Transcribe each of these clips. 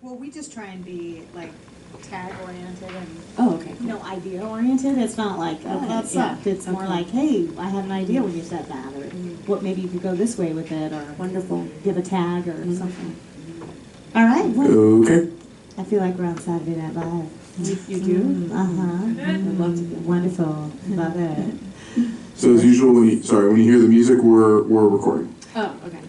Well, we just try and be like tag oriented and idea oriented. It's not like that sucked. It's more like, hey, I had an idea when you said that, or what maybe you could go this way with it, or wonderful, give a tag or something. All right. Well, okay. I feel like we're on Saturday Night Live. You do? I'd love to be. Wonderful. Love it. So as usual, when you hear the music, we're recording. Oh, okay.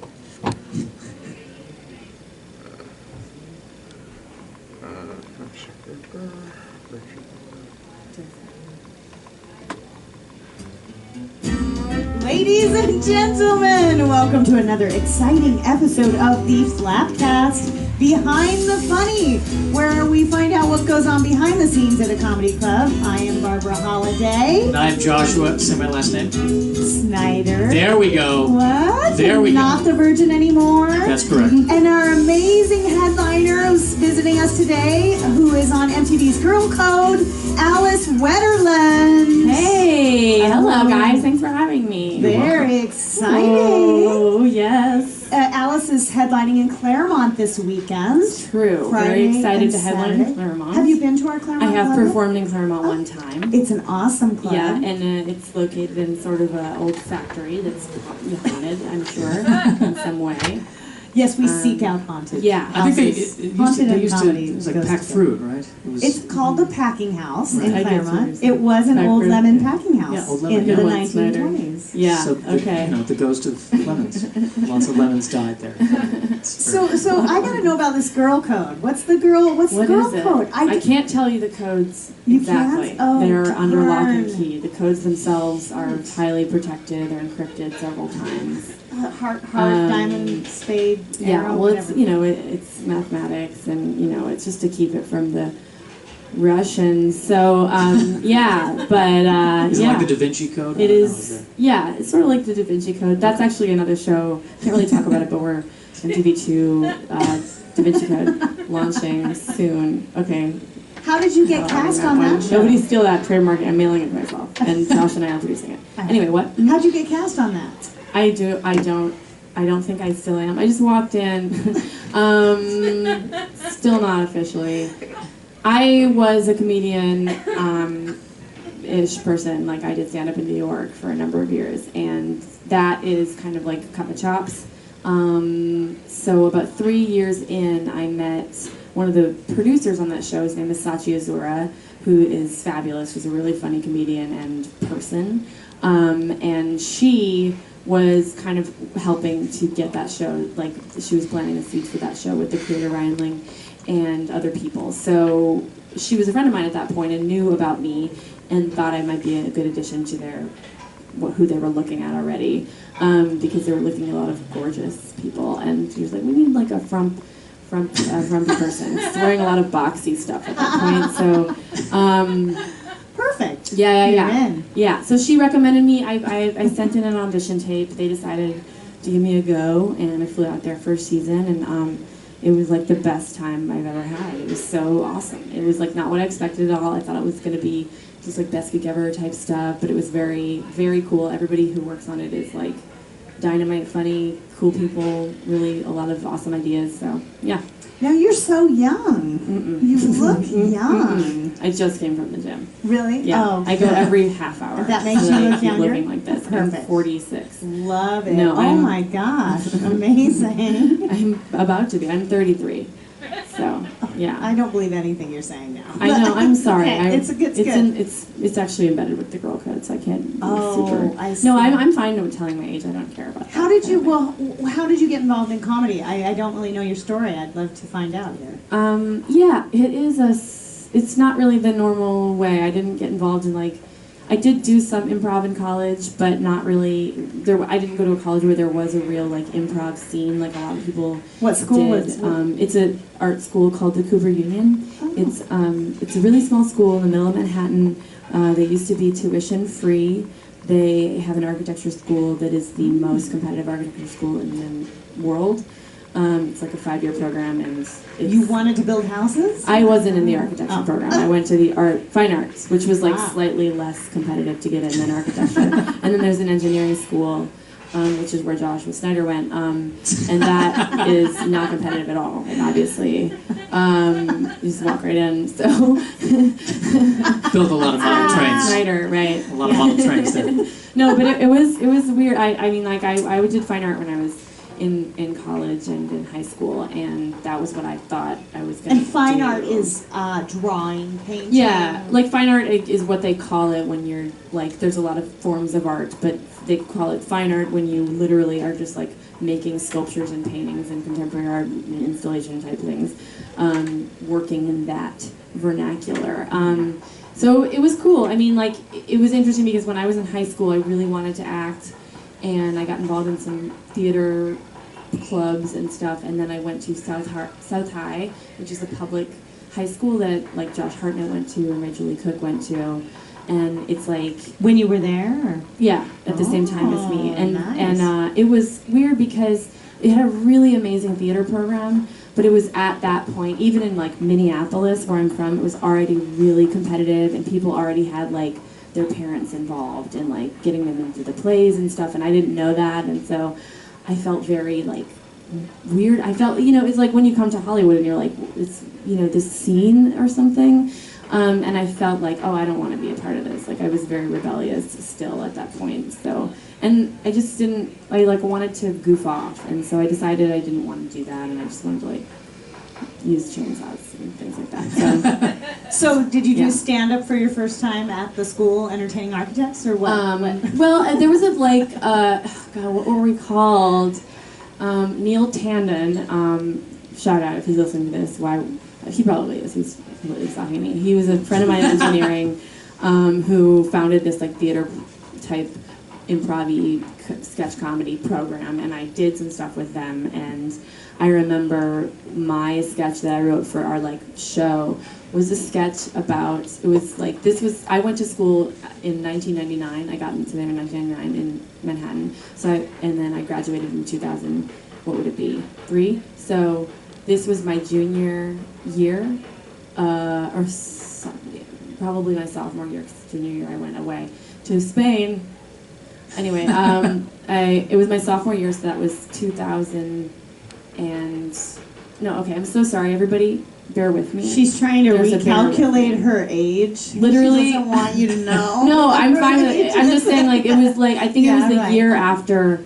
Ladies and gentlemen, welcome to another exciting episode of the FlappCast, Behind the Funny, where we find out what goes on behind the scenes at a comedy club. I am Barbara Holliday. And I'm Joshua, say my last name. Snyder. There we go. What? There we Not the Virgin anymore? That's correct. And our amazing headliner who's visiting us today, who is on MTV's Girl Code, Alice Wetterlund. Hey, hello guys, thanks for having me. Very exciting. Oh, yes. Alice is headlining in Claremont this weekend. True. Friday Very excited to headline Saturday. in Claremont. Have you been to our Claremont I have club? performed in Claremont one time. It's an awesome club. Yeah, and it's located in sort of an old factory that's haunted, I'm sure, in some way. Yes, we seek out haunted. Yeah. I think they used to, it was like packed fruit, right? It's called the Packing House in I get Claremont. what It was an Packed old fruit. lemon packing house Yeah, old lemon, in yeah. the One Snyder. 1920s. Yeah, So okay. the ghost of lemons. Lots of lemons died there. So I gotta know about this girl code. What's the girl What girl is it? code? I can't tell you the codes You exactly. can't? Oh, They're under lock and darn. key. The codes themselves are highly protected. They're encrypted several times. Heart, diamond, spade, Yeah, arrow, well, whatever. it's mathematics, and it's just to keep it from the Russians. So yeah, but Is it yeah. like the Da Vinci Code? It is, yeah, it's sort of like the Da Vinci Code. That's actually another show. Can't really talk about it, but we're MTV2 Da Vinci Code launching soon. Okay. How did you get cast on that show? Nobody steal that trademark. I'm mailing it to myself, and Josh and I are producing it. Anyway, what? How'd you get cast on that? I don't think I still am. I just walked in. Still not officially. I was a comedian ish person. Like, I did stand up in New York for a number of years, and that is kind of like cut my chops. So about 3 years in, I met one of the producers on that show. His name is Sachi Azura, who is fabulous. She's a really funny comedian and person. And she was kind of helping to get that show, like she was planting the seeds for that show with the creator Ryan Ling and other people. So she was a friend of mine at that point and knew about me and thought I might be a good addition to who they were looking at already, because they were looking at a lot of gorgeous people. And she was like, we need like a frumpy person. She's wearing a lot of boxy stuff at that point. So Perfect. Yeah. So she recommended me. I sent in an audition tape. They decided to give me a go, and I flew out there for a season, and it was like the best time I've ever had. It was so awesome. It was like not what I expected at all. I thought it was going to be just like Best Week Ever type stuff, but it was very, very cool. Everybody who works on it is like dynamite, funny, cool people, really a lot of awesome ideas. So yeah. Now you're so young. You look young. I just came from the gym. Really? Yeah. Oh, I go every half hour. That makes so you that I look keep younger? looking like this. Perfect. I'm 46. Love it. No, oh my gosh. Amazing. I'm about to be. I'm 33. So, yeah. I don't believe anything you're saying now. I know. I'm sorry. Okay, it's good. It's actually embedded with the girl code, so I can't be super. I see. No, I'm fine with telling my age. I don't care about that. How did you get involved in comedy? I don't really know your story. I'd love to find out here. Yeah, it's not really the normal way. I didn't get involved in I did do some improv in college, but not really. I didn't go to a college where there was a real improv scene like a lot of people. What school did. was? It's an art school called the Cooper Union. Oh. It's a really small school in the middle of Manhattan. They used to be tuition free. They have an architecture school that is the most competitive architecture school in the world. It's like a 5-year program, and you wanted to build houses? I wasn't in the architecture program. I went to the fine arts, which was slightly less competitive to get in than architecture. And then there's an engineering school which is where Josh with Snyder went, and that is not competitive at all, and obviously. You just walk right in, so. Built a lot of model trains. Snyder, right. A lot of model trains there. No, but it was weird. I mean, like, I did fine art when I was in college and in high school, and that was what I thought I was going to do. And fine art is drawing, painting. Yeah, like fine art is what they call it when you're, like, there's a lot of forms of art, but they call it fine art when you literally are just, like, making sculptures and paintings and contemporary art and installation type things, working in that vernacular. So it was cool. I mean, like, it was interesting because when I was in high school, I really wanted to act, and I got involved in some theater clubs and stuff, and then I went to South High, which is a public high school that, like, Josh Hartnett went to and Rachel Lee Cook went to, and it's like... When you were there? Or? Yeah, at the same time as me. And nice. And it was weird because it had a really amazing theater program, but it was at that point, even in, like, Minneapolis, where I'm from, it was already really competitive, and people already had, like, their parents involved in, like, getting them into the plays and stuff, and I didn't know that, and so I felt very, like, weird. I felt, you know, it's like when you come to Hollywood and you're like, it's, you know, this scene or something, and I felt like, oh, I don't want to be a part of this. Like, I was very rebellious still at that point, so, and I just didn't, I, like, wanted to goof off, and so I decided I didn't want to do that, and I just wanted to, like, use chainsaws and things like that. So did you do stand-up for your first time at the school, Entertaining Architects, or what? Well, there was a, like, God, what were we called? Neil Tandon, shout out if he's listening to this. Why? He probably is. He's completely stalking me. He was a friend of mine in engineering who founded this, like, theater type improv-y sketch comedy program, and I did some stuff with them, and I remember my sketch that I wrote for our, like, show was a sketch about, it was like, I went to school in 1999, I got into there in 1999 in Manhattan, and then I graduated in 2000, what would it be, 3? So this was my junior year, probably my sophomore year, 'cause junior year I went away to Spain. Anyway, it was my sophomore year, so that was 2000. No, okay, I'm so sorry, everybody. Bear with me. She's trying to recalculate her age. Literally. She doesn't want you to know. No, I'm fine with it. I'm just saying, like, it was like, I think it was the year after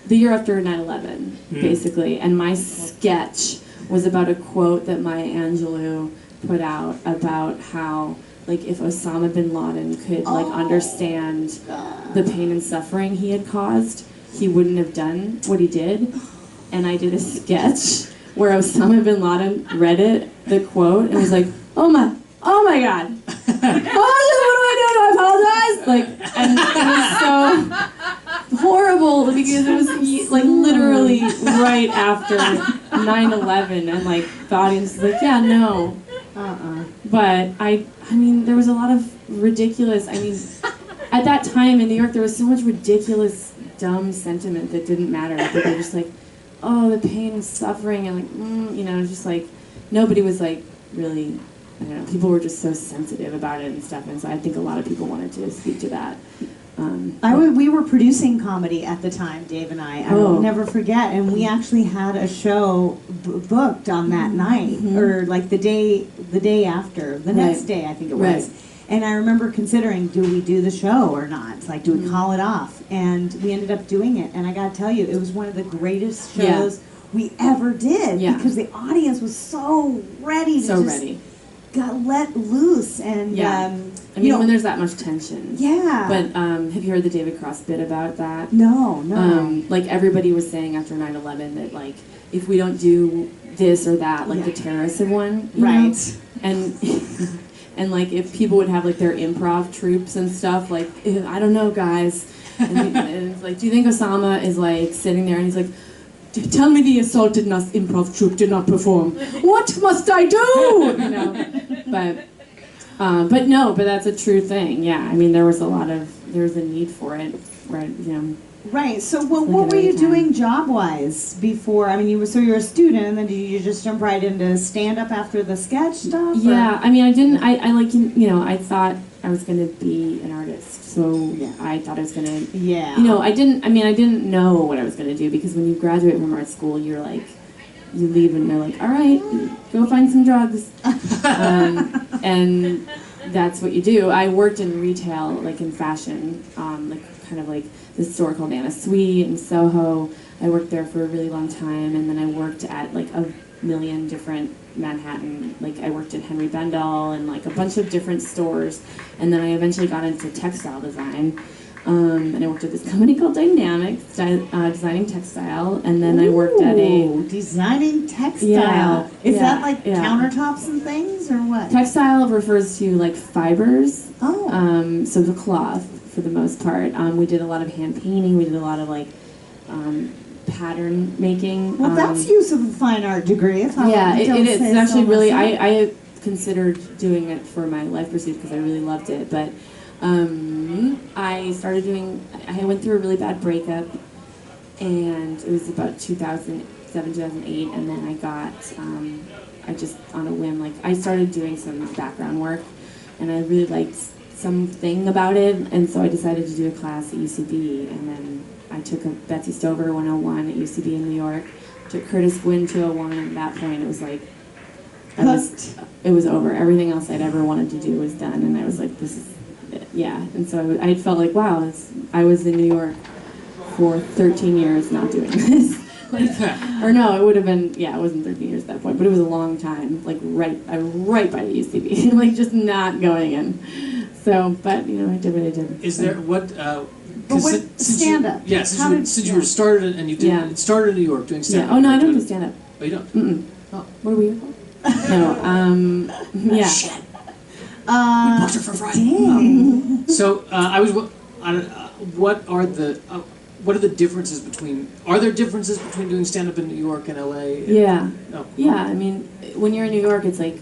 9/11, basically. And my sketch was about a quote that Maya Angelou put out about how, like, if Osama bin Laden could, like, understand the pain and suffering he had caused, he wouldn't have done what he did. And I did a sketch where Osama bin Laden read the quote, and was like, oh my God. What do I do to apologize? Like, and it was so horrible because it was, like, literally right after 9/11, and, like, the audience was like, yeah, no. But I mean, there was a lot of ridiculous, I mean, at that time in New York, there was so much ridiculous, dumb sentiment that didn't matter. People were just like, oh, the pain and suffering, and, like, you know, just, like, nobody was, like, really, I don't know, people were just so sensitive about it and stuff, and so I think a lot of people wanted to speak to that. We were producing comedy at the time, Dave and I. I will never forget, and we actually had a show booked on that night, or, like, the day after, the next day, I think it was. And I remember considering, do we do the show or not? It's like, do we call it off? And we ended up doing it. And I got to tell you, it was one of the greatest shows we ever did. Because the audience was so ready to got let loose. And, I mean, when there's that much tension. Yeah. But have you heard the David Cross bit about that? No. Like, everybody was saying after 9/11 that, like, if we don't do this or that, like, the terrorists have won. You know? And... And, like, if people would have, like, their improv troops and stuff, like, I don't know, guys. And it's like, do you think Osama is, like, sitting there and he's like, tell me the assaulted improv troupe did not perform. What must I do? You know? But that's a true thing. Yeah, I mean, there was a need for it, right? You know. Right. So, what were you doing job-wise before? I mean, you're a student, and then did you just jump right into stand-up after the sketch stuff? Yeah. I mean, I didn't. I like, you know, I thought I was gonna be an artist. So Yeah. I thought I was gonna, Yeah. you know, I didn't know what I was gonna do, because when you graduate from art school, you're like, you leave and they're like, all right, go find some drugs. And that's what you do. I worked in retail, like in fashion, like kind of like this store called Anna Sweet in Soho. I worked there for a really long time, and then I worked at like a million different Manhattan, like I worked at Henry Bendel and like a bunch of different stores, and then I eventually got into textile design. And I worked at this company called Dynamics, designing textile, and then I worked at a... Designing textile. Yeah, Is yeah, that like yeah. countertops and things, or what? Textile refers to like fibers, Oh. so the cloth for the most part. We did a lot of hand painting, we did a lot of like pattern making. Well, that's use of a fine art degree, if I Yeah, don't it is. say It's actually so really, myself. I considered doing it for my life pursuit because I really loved it, but I started doing, I went through a really bad breakup, and it was about 2007, 2008, and then I got, I just, on a whim, like, I started doing some background work, and I really liked something about it, and so I decided to do a class at UCB, and then I took a Betsy Stover 101 at UCB in New York, took Curtis Gwynn 201, and at that point it was like, it was over. Everything else I'd ever wanted to do was done, and I was like, this is it. Yeah. And so I felt like, wow, I was in New York for 13 years not doing this. Like, or no, it would have been, yeah, it wasn't 13 years at that point, but it was a long time, like right by the UCB, like just not going in. So, but, you know, I did what I did. Is there, what, But what, stand-up? Yeah, since you were started and you did, Yeah. it started in New York doing Yeah. stand-up. Oh, no, I you're don't do doing- stand-up. Oh, you don't? Mm-mm. Oh. What are we here for? No, yeah. Shit. We booked her for Friday. Dang. So I was. What are the differences between? Are there differences between doing stand up in New York and LA? Yeah. Oh. Yeah, I mean, when you're in New York, it's like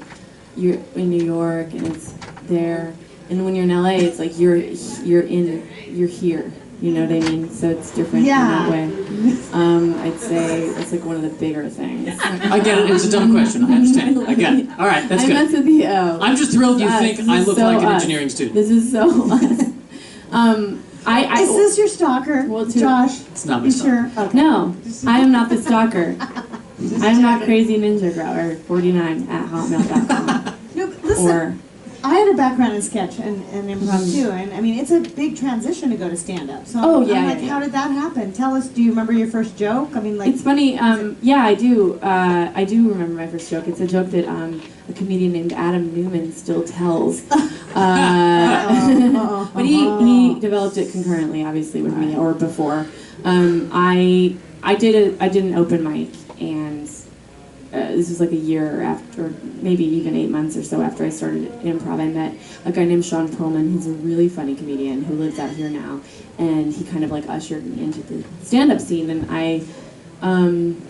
you're in New York and it's there, and when you're in LA, it's like you're here. You know what I mean? So it's different Yeah. in that way. I'd say that's like one of the bigger things. I get it. It was a dumb question. I understand. I get it. All right, that's I good. messed with the O. I'm just thrilled you Us. think This I is look so like an us. engineering student. This is so us. I Is this your stalker, Well, Josh? It's not my You stuff. sure? Okay. No, I am not the stalker. I am not Crazy Ninja Grower 49 at hotmail.com. No, listen, Or I had a background in sketch and improv too, and I mean, it's a big transition to go to stand-up. So Oh, I'm yeah, like, yeah, how yeah. did that happen? Tell us, do you remember your first joke? I mean, like... it's funny. Yeah, I do. I do remember my first joke. It's a joke that a comedian named Adam Newman still tells. But he developed it concurrently, obviously, with me or before. I did an open mic, and this was like a year after, maybe even 8 months or so after I started improv. I met a guy named Sean Pullman, who's a really funny comedian who lives out here now, and he kind of like ushered me into the stand-up scene, and I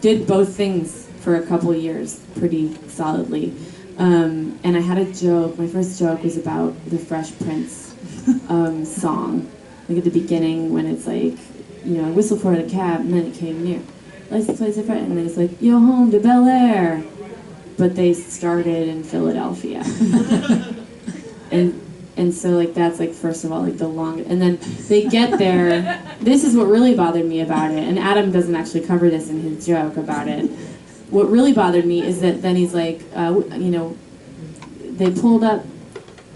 did both things for a couple years pretty solidly. And I had a joke. My first joke was about the Fresh Prince song, like at the beginning when it's like, you know, I whistled for the cab and then it came near. License plates are and then it's like, yo, home to Bel Air. But they started in Philadelphia. and so like that's like first of all like the long, and then they get there. This is what really bothered me about it, and Adam doesn't actually cover this in his joke about it. What really bothered me is that then he's like, you know, they pulled up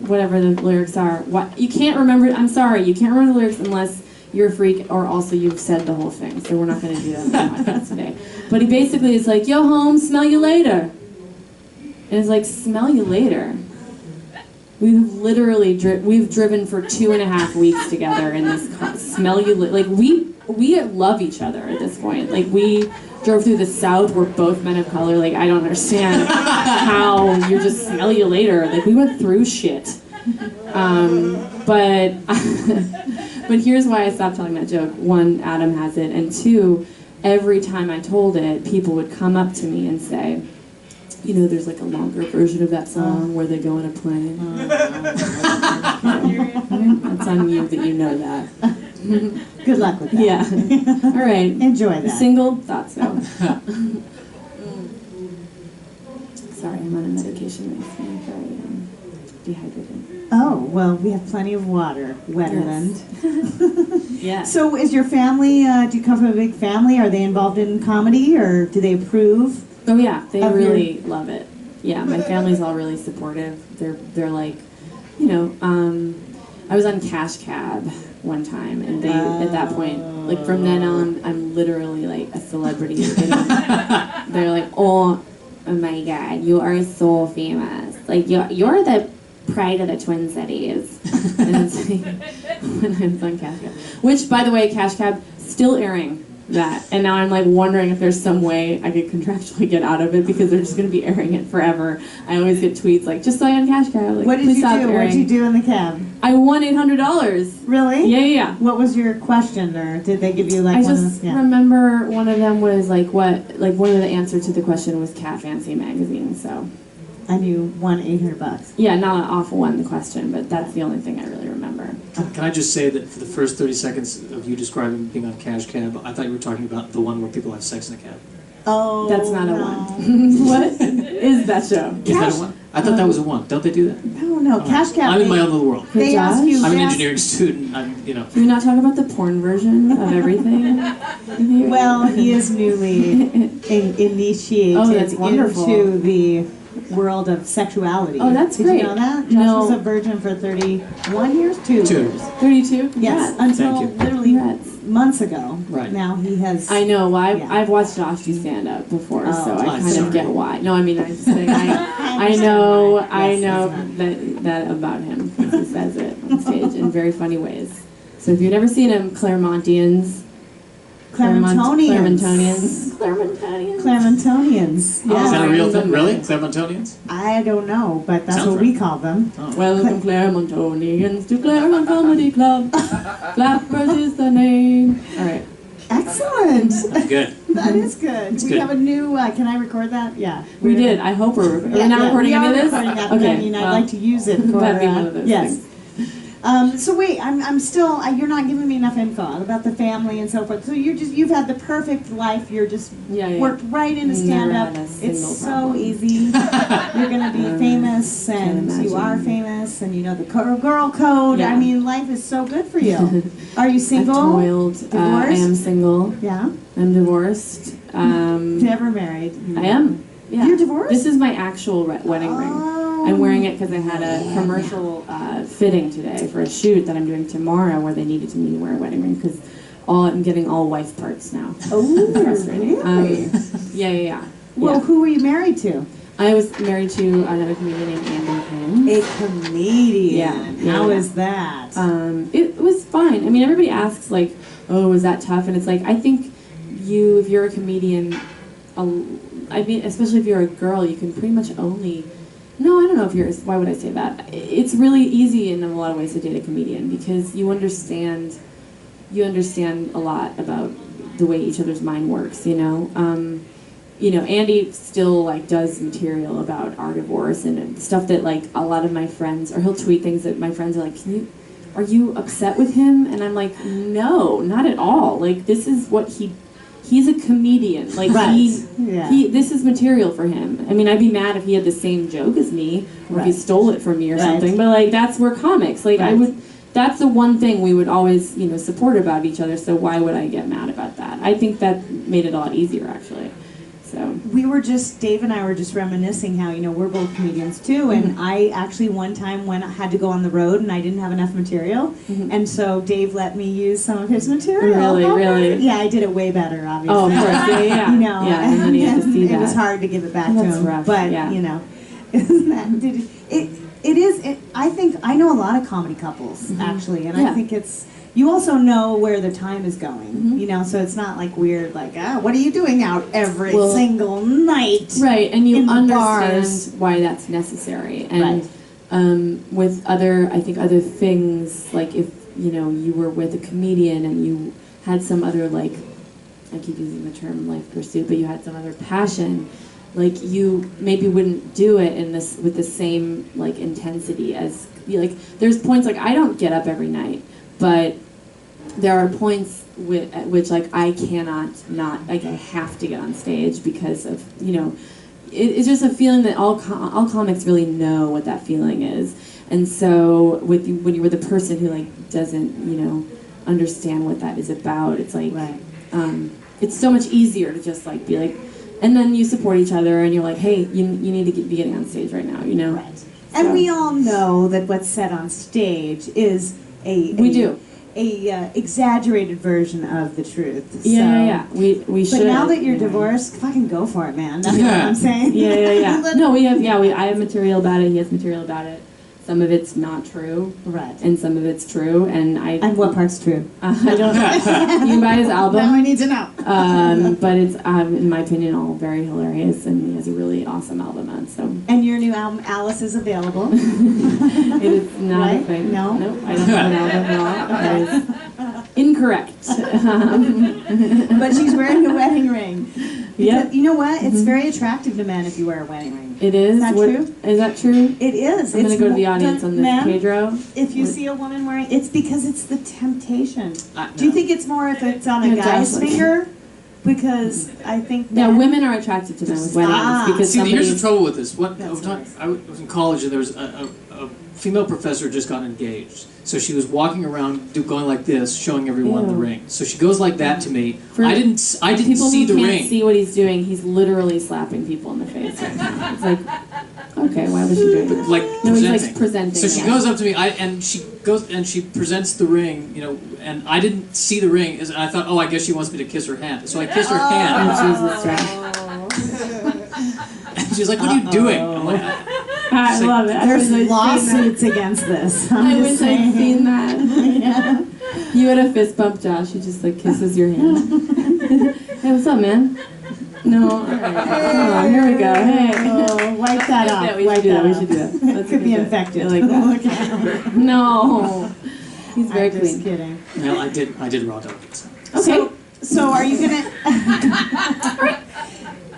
whatever the lyrics are. What you can't remember? I'm sorry, you can't remember the lyrics unless you're a freak, or also you've said the whole thing. So we're not going to do that on the podcast today. But he basically is like, yo, home, smell you later. And it's like, smell you later. We've literally we've driven for 2.5 weeks together in this car. Smell you like we love each other at this point. Like we drove through the South. We're both men of color. Like I don't understand how you just smell you later. Like we went through shit. But but here's why I stopped telling that joke. One, Adam has it, and two, every time I told it, people would come up to me and say, you know, there's like a longer version of that song where they go in a plane. That's on you that you know that. Good luck with that. Yeah. All right. Enjoy that. Single? Thought so. Sorry, I'm on a medication that makes me very dehydrated. Oh, well, we have plenty of water. Wetterlund. Yeah. So is your family, do you come from a big family? Are they involved in comedy, or do they approve? Oh yeah, they Of really love it. Yeah, my family's all really supportive. They're like, you know, I was on Cash Cab one time, and they at that point, like from then on, I'm literally like a celebrity. They're like, oh my God, you are so famous. Like you're the pride of the Twin Cities. And it's like, when I was on Cash Cab, which by the way, Cash Cab still airing that, and now I'm like wondering if there's some way I could contractually get out of it because they're just going to be airing it forever. I always get tweets like, just saw you on Cash Cab. Like, What did please you stop do? What airing. did you do in the cab? I won $800. Really? Yeah. What was your question, or did they give you like I one just of the, remember one of them was like one of the answers to the question was Cat Fancy magazine. So And you won $800. yeah, not an awful one, the question, but that's the only thing I really remember. Can I just say that for the first 30 seconds of you describing being on Cash Cab, I thought you were talking about the one where people have sex in a cab. Oh, That's not a no. one. What is that show? Is that a one? I thought that was a one. Don't they do that? No, Cash Cab. I'm in my own little world. They Good ask job. you. I'm an they ask- engineering student. I'm, you know. Can we not talk about the porn version of everything? Here? Well, he is newly initiated Oh, that's wonderful. into the world of sexuality. Oh, that's Did great. you know that? Josh No. was a virgin for 31 years? 2 Two. years. 32? Yes, Congrats. until Thank you. literally Congrats. months ago. Right. Now he has. I know. Well, Yeah. I've watched Josh do stand up before, Oh, so I I'm kind sorry. of get why. No, I mean, I'm just saying, I understand know, why. I Yes, know that's right. that about him because he says it on stage in very funny ways. So if you've never seen him, Claremontians. Claremontonians. Claremontonians. Is that a real thing? Really? Claremontonians? I don't know, but that's Sounds what right. we call them. Oh. Welcome Claremontonians to Claremont Comedy Club. Flappers is the name. All right. Excellent. That's good. That is good. We good. have a new. Can I record that? Yeah. We did. I hope we're Yeah, not yeah, recording we any are of this. recording that, but I mean, I'd well, like to use it for. that'd be one of those yes. things. So wait, I'm still. You're not giving me enough info about the family and so forth. So you've had the perfect life. You're just Yeah. worked right into stand Never up. had a It's single so problem. easy. You're gonna be famous, and can't you are imagine. famous, and you know the girl code. Yeah. I mean, life is so good for you. Are you I've single? toiled. I Divorced? am single. Yeah. I'm divorced. Never married. I am. Yeah. You're divorced? This is my actual wedding ring. Oh. I'm wearing it because I had a commercial fitting today for a shoot that I'm doing tomorrow where they needed me to wear a wedding ring because I'm getting all wife parts now. Oh, Frustrating. really? Yeah. Well, who were you married to? I was married to another comedian named Andy Kim. A comedian. Yeah. How is that? It was fine. I mean, everybody asks like, "Oh, was that tough?" And it's like, I think if you're a comedian, I mean, especially if you're a girl, you can pretty much only. No, I don't know if you're. Why would I say that? It's really easy in a lot of ways to date a comedian because you understand a lot about the way each other's mind works. Andy still like does material about our divorce and stuff that like a lot of my friends, or he'll tweet things that my friends are like, are you upset with him? And I'm like, no, not at all. Like this is what he's a comedian. Like Right. Yeah. this is material for him. I mean, I'd be mad if he had the same joke as me or if he Right. stole it from me or Right. something. But like we're comics. Like Right. that's the one thing we would always, support about each other. So why would I get mad about that? I think that made it a lot easier actually. So Dave and I were just reminiscing how, we're both comedians too, and I actually one time had to go on the road and I didn't have enough material, and so Dave let me use some of his material. Really? Yeah, I did it way better, obviously. Oh, of course, yeah. Yeah, and then you have to see it was that. hard to give it back That's to him, rough, but, yeah. isn't that, I think, I know a lot of comedy couples, actually, and I Yeah. think you also know where the time is going, Mm-hmm. so it's not like weird, like, what are you doing out every Well, single night? Right, and you in the understand bars. why that's necessary. And Right. with other things, like if, you were with a comedian and you had some other, like, I keep using the term life pursuit, but you had some other passion, like you maybe wouldn't do it with the same, like, intensity as, like, there's points, like, I don't get up every night, but there are points at which like I cannot not, like, I have to get on stage because of, it's just a feeling that all comics really know what that feeling is. And so when you're with a person who like doesn't, you know, understand what that is about, it's like, Right. it's so much easier to just like be like, and then you support each other and you're like, hey, you need to be getting on stage right now, you know? Right. And we all know that what's said on stage is a exaggerated version of the truth. Yeah. We should. But now that you're anyway. divorced, fucking go for it, man. That's what I'm saying. Yeah. No, I have material about it. He has material about it. Some of it's not true, Right. and some of it's true. And what part's true? I don't. You can buy his album. Now I need to know. But it's, in my opinion, all very hilarious, and he has a really awesome album out. So. And your new album, Alice, is available. It is not Right? a thing. No? Nope, I don't have an album at all. That is incorrect. But she's wearing a wedding ring. Yep. You know what? It's very attractive to men if you wear a wedding ring. It is. Is that true? Is that true? It is. I'm going to go to the audience on this, men, Pedro. If you see a woman wearing, it's because it's the temptation. No. Do you think it's more if it's on a Yeah, guy's Jocelyn. finger? Because I think Yeah, men, women are attracted to men with wedding Ah. rings because See, here's the somebody. trouble with this. That's I was in college and there was a female professor just got engaged. So she was walking around going like this, showing everyone the Ew. ring. So she goes like that to me. For I didn't People see who the can't ring. see what he's doing, he's literally slapping people in the face right now. It's like, okay, why was she doing that? Like No, he's presenting. like presenting. So she yeah. goes up to me, and she presents the ring, you know, and I didn't see the ring, and I thought, oh, I guess she wants me to kiss her hand. So I kissed her hand, Oh, Jesus Christ. and she's like, "What are you doing?" I'm like, I love it. I there's wish I'd seen lawsuits against this. that. I'm I just wish saying. I'd seen that. Yeah. You had a fist bump, Josh. He just like kisses your hand. Hey, what's up, man? No, all right. Come on, here we go. Hey. Oh, wipe that off. Yeah, we wipe should do that. that We off. should do that. That's Could a be good bit. infected. I like that. No. He's very I'm clean. just kidding. "Well, I did raw dog it." So. Okay. So are you gonna?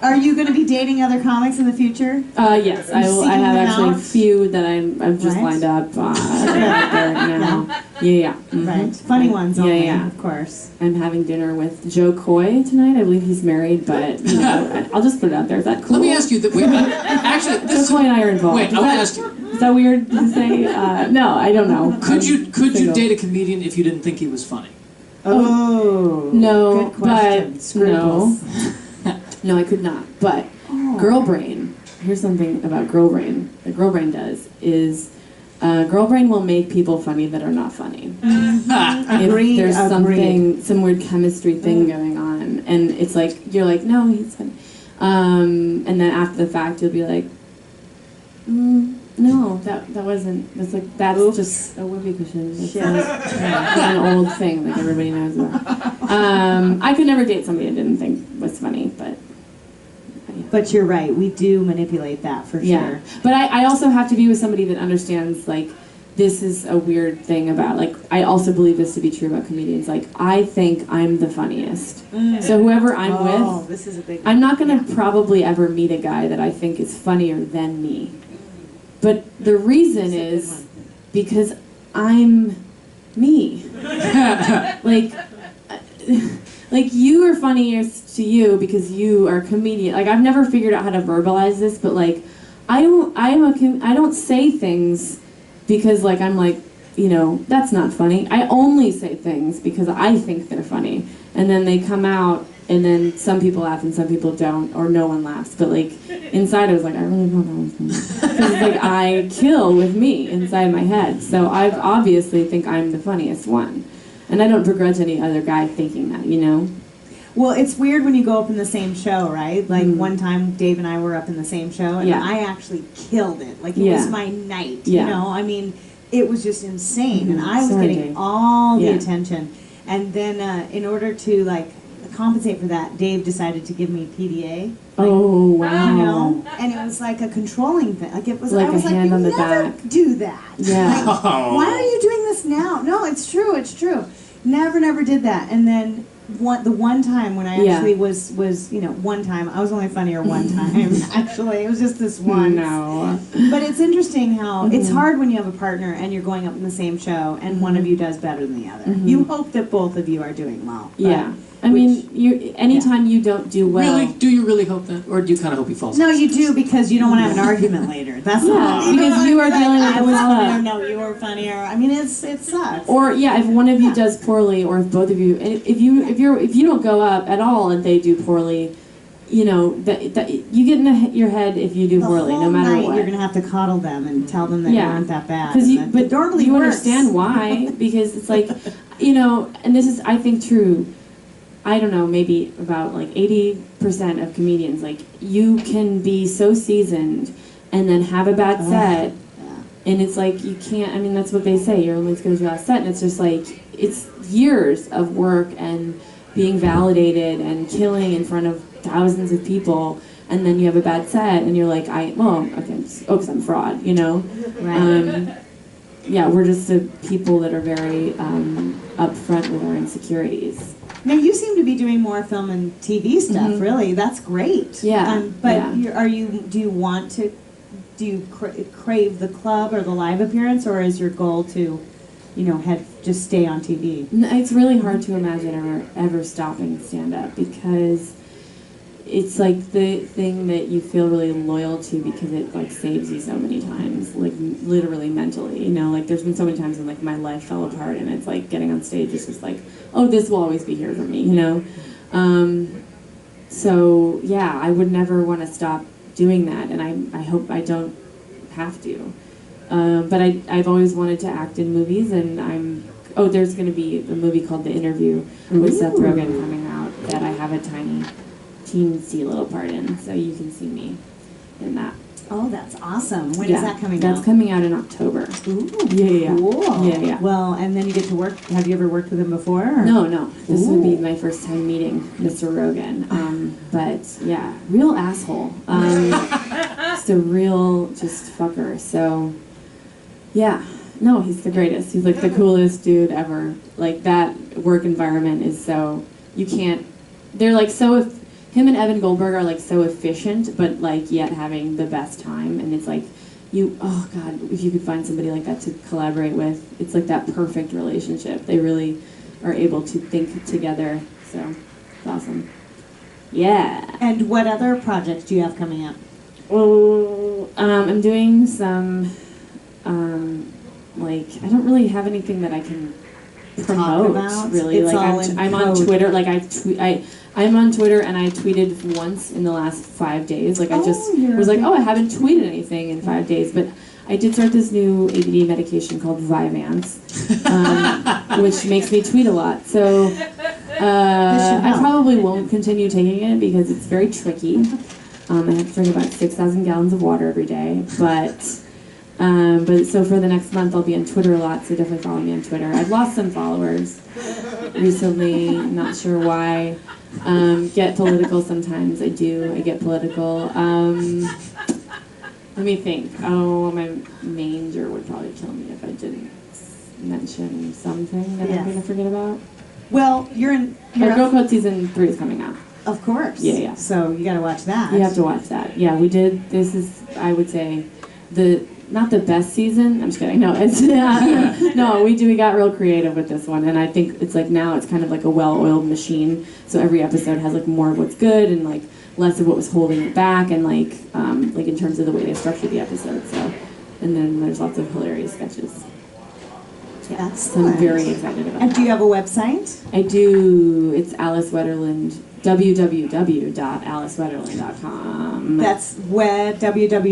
Are you gonna be dating other comics in the future? Yes, I will. I seeking have them actually a out? few that I've just Right. lined up right now. Yeah. Mhm. Right. Funny ones Yeah, only, yeah. of course. I'm having dinner with Joe Coy tonight. I believe he's married, but you know, I'll just put it out there. Is that cool? Let me ask you. Actually, Joe this is, Coy and I are involved. wait. I Is want to that- ask you. Is that weird to say? No, I don't know. Could you Single. date a comedian if you didn't think he was funny? Oh. No, Good question. but Scruples. No, I could not. But girl brain. Here's something about girl brain. What girl brain does is girl brain will make people funny that are not funny. Agreed, If there's agreed. some weird chemistry thing going on, and it's like you're like, no, he's funny, and then after the fact you'll be like, no, that wasn't. That's like that's Oops. just a whoopee cushion. It's Shit. an old thing like everybody knows about. I could never date somebody I didn't think was funny, but. But you're right. We do manipulate that for Yeah, sure. but I also have to be with somebody that understands, like, this is a weird thing about, like, I also believe this to be true about comedians. Like, I think I'm the funniest. So whoever I'm with, This is a big. I'm not going to probably ever meet a guy that I think is funnier than me. But the reason is because I'm me. Like you are funniest to you because you are a comedian. Like I've never figured out how to verbalize this, but like I don't say things because like I'm like, you know, that's not funny. I only say things because I think they're funny, and then they come out, and then some people laugh and some people don't, or no one laughs. But like inside, I was like, I really thought that was funny because like I kill with me inside my head. So I obviously think I'm the funniest one. And I don't begrudge any other guy thinking that, you know? Well, it's weird when you go up in the same show, right? Like one time, Dave and I were up in the same show, and Yeah. I actually killed it. Like it Yeah. was my night. Yeah. You know, I mean, it was just insane, and Mhm. I was Sorry, getting Dave. all the Yeah. attention. And then, in order to like compensate for that, Dave decided to give me PDA. Oh, wow. You know, and it was like a controlling thing. Like it was, Like I was a like, hand you on the never back. do that. Yeah. Like, why are you doing this now? No, it's true. It's true. Never did that. And then the one time when I Yeah. actually was one time I was only funnier one time. Actually, it was just this one. No. But it's interesting how it's Mm-hmm. hard when you have a partner and you're going up in the same show and one of you does better than the other. You hope that both of you are doing well. But Yeah. I mean, anytime you don't do well. Really? Do you really hope that? Or do you kind of hope he falls No, off? you do because you don't want to have an argument later. That's Yeah, because you are dealing with I the was fallout. funnier. No, you were funnier. I mean, it sucks. Or yeah, if one of you does poorly, or if both of you, if you don't go up at all and they do poorly, you know that you get in your head if you do The poorly, whole no matter night what. You're gonna have to coddle them and tell them that you Yeah. aren't that bad. Because and that it normally you works. understand why, because it's like, you know, and this is I think true. I don't know, maybe about like 80% of comedians, like you can be so seasoned and then have a bad set. And it's like, you can't, I mean, that's what they say, you're only as good as your last set. And it's just like, it's years of work and being validated and killing in front of thousands of people. And then you have a bad set and you're like, because I'm fraud, you know? Right. Yeah, we're just the people that are very upfront with our insecurities. Now you seem to be doing more film and TV stuff. Mhm. Really, that's great. Yeah, But yeah. do you want to? Do you crave the club or the live appearance, or is your goal to, you know, just stay on TV? It's really hard to imagine ever stopping stand-up because it's like the thing that you feel really loyal to because it like saves you so many times, like literally mentally, you know, like there's been so many times when like my life fell apart and it's like getting on stage is just like, oh, this will always be here for me, you know? So yeah, I would never want to stop doing that, and I hope I don't have to. But I've always wanted to act in movies, and there's going to be a movie called The Interview with Seth Rogen coming out that I have a tiny teensy little part in, so you can see me in that. Oh, that's awesome. When is that coming out? That's coming out in October. Ooh, Yeah. cool. Yeah. Well, and then you get to work. Have you ever worked with him before? Or? No. This would be Ooh. my first time meeting Mr. Rogen. But yeah, real asshole. Just a real fucker. So yeah, no, he's the greatest. He's like the coolest dude ever. Like that work environment is so, you can't, they're like so, him and Evan Goldberg are like so efficient, but like yet having the best time. And it's like, oh God, if you could find somebody like that to collaborate with, it's like that perfect relationship. They really are able to think together. So it's awesome. Yeah. And what other projects do you have coming up? Oh, I'm doing some, I don't really have anything that I can promote, about? really. It's Like all in I'm on code. Twitter. Like I'm on Twitter, and I tweeted once in the last 5 days. Like I just you're was a like, big- oh, I haven't tweeted anything in 5 days, but I did start this new ADD medication called Vyvanse, which makes me tweet a lot. So I help. probably won't continue taking it because it's very tricky. I have to drink about 6,000 gallons of water every day, but so for the next month I'll be on Twitter a lot, so definitely follow me on Twitter. I've lost some followers recently, not sure why. Get political sometimes, I get political. Let me think. Oh, my manger would probably kill me if I didn't mention something that I'm going to forget about. Well, you're Girl Code Season 3 is coming out. Of course. Yeah. So you got to watch that. You have to watch that. Yeah, we did. This is, I would say, not the best season. I'm just kidding. No, it's no. We got real creative with this one, and I think it's like now it's kind of like a well-oiled machine. So every episode has like more of what's good and like less of what was holding it back, and like in terms of the way they structure the episode. So, and then there's lots of hilarious sketches. Yeah, so I'm very excited about And that. do you have a website? I do. It's Alice Wetterlund. www.alicewetterlund.com. That's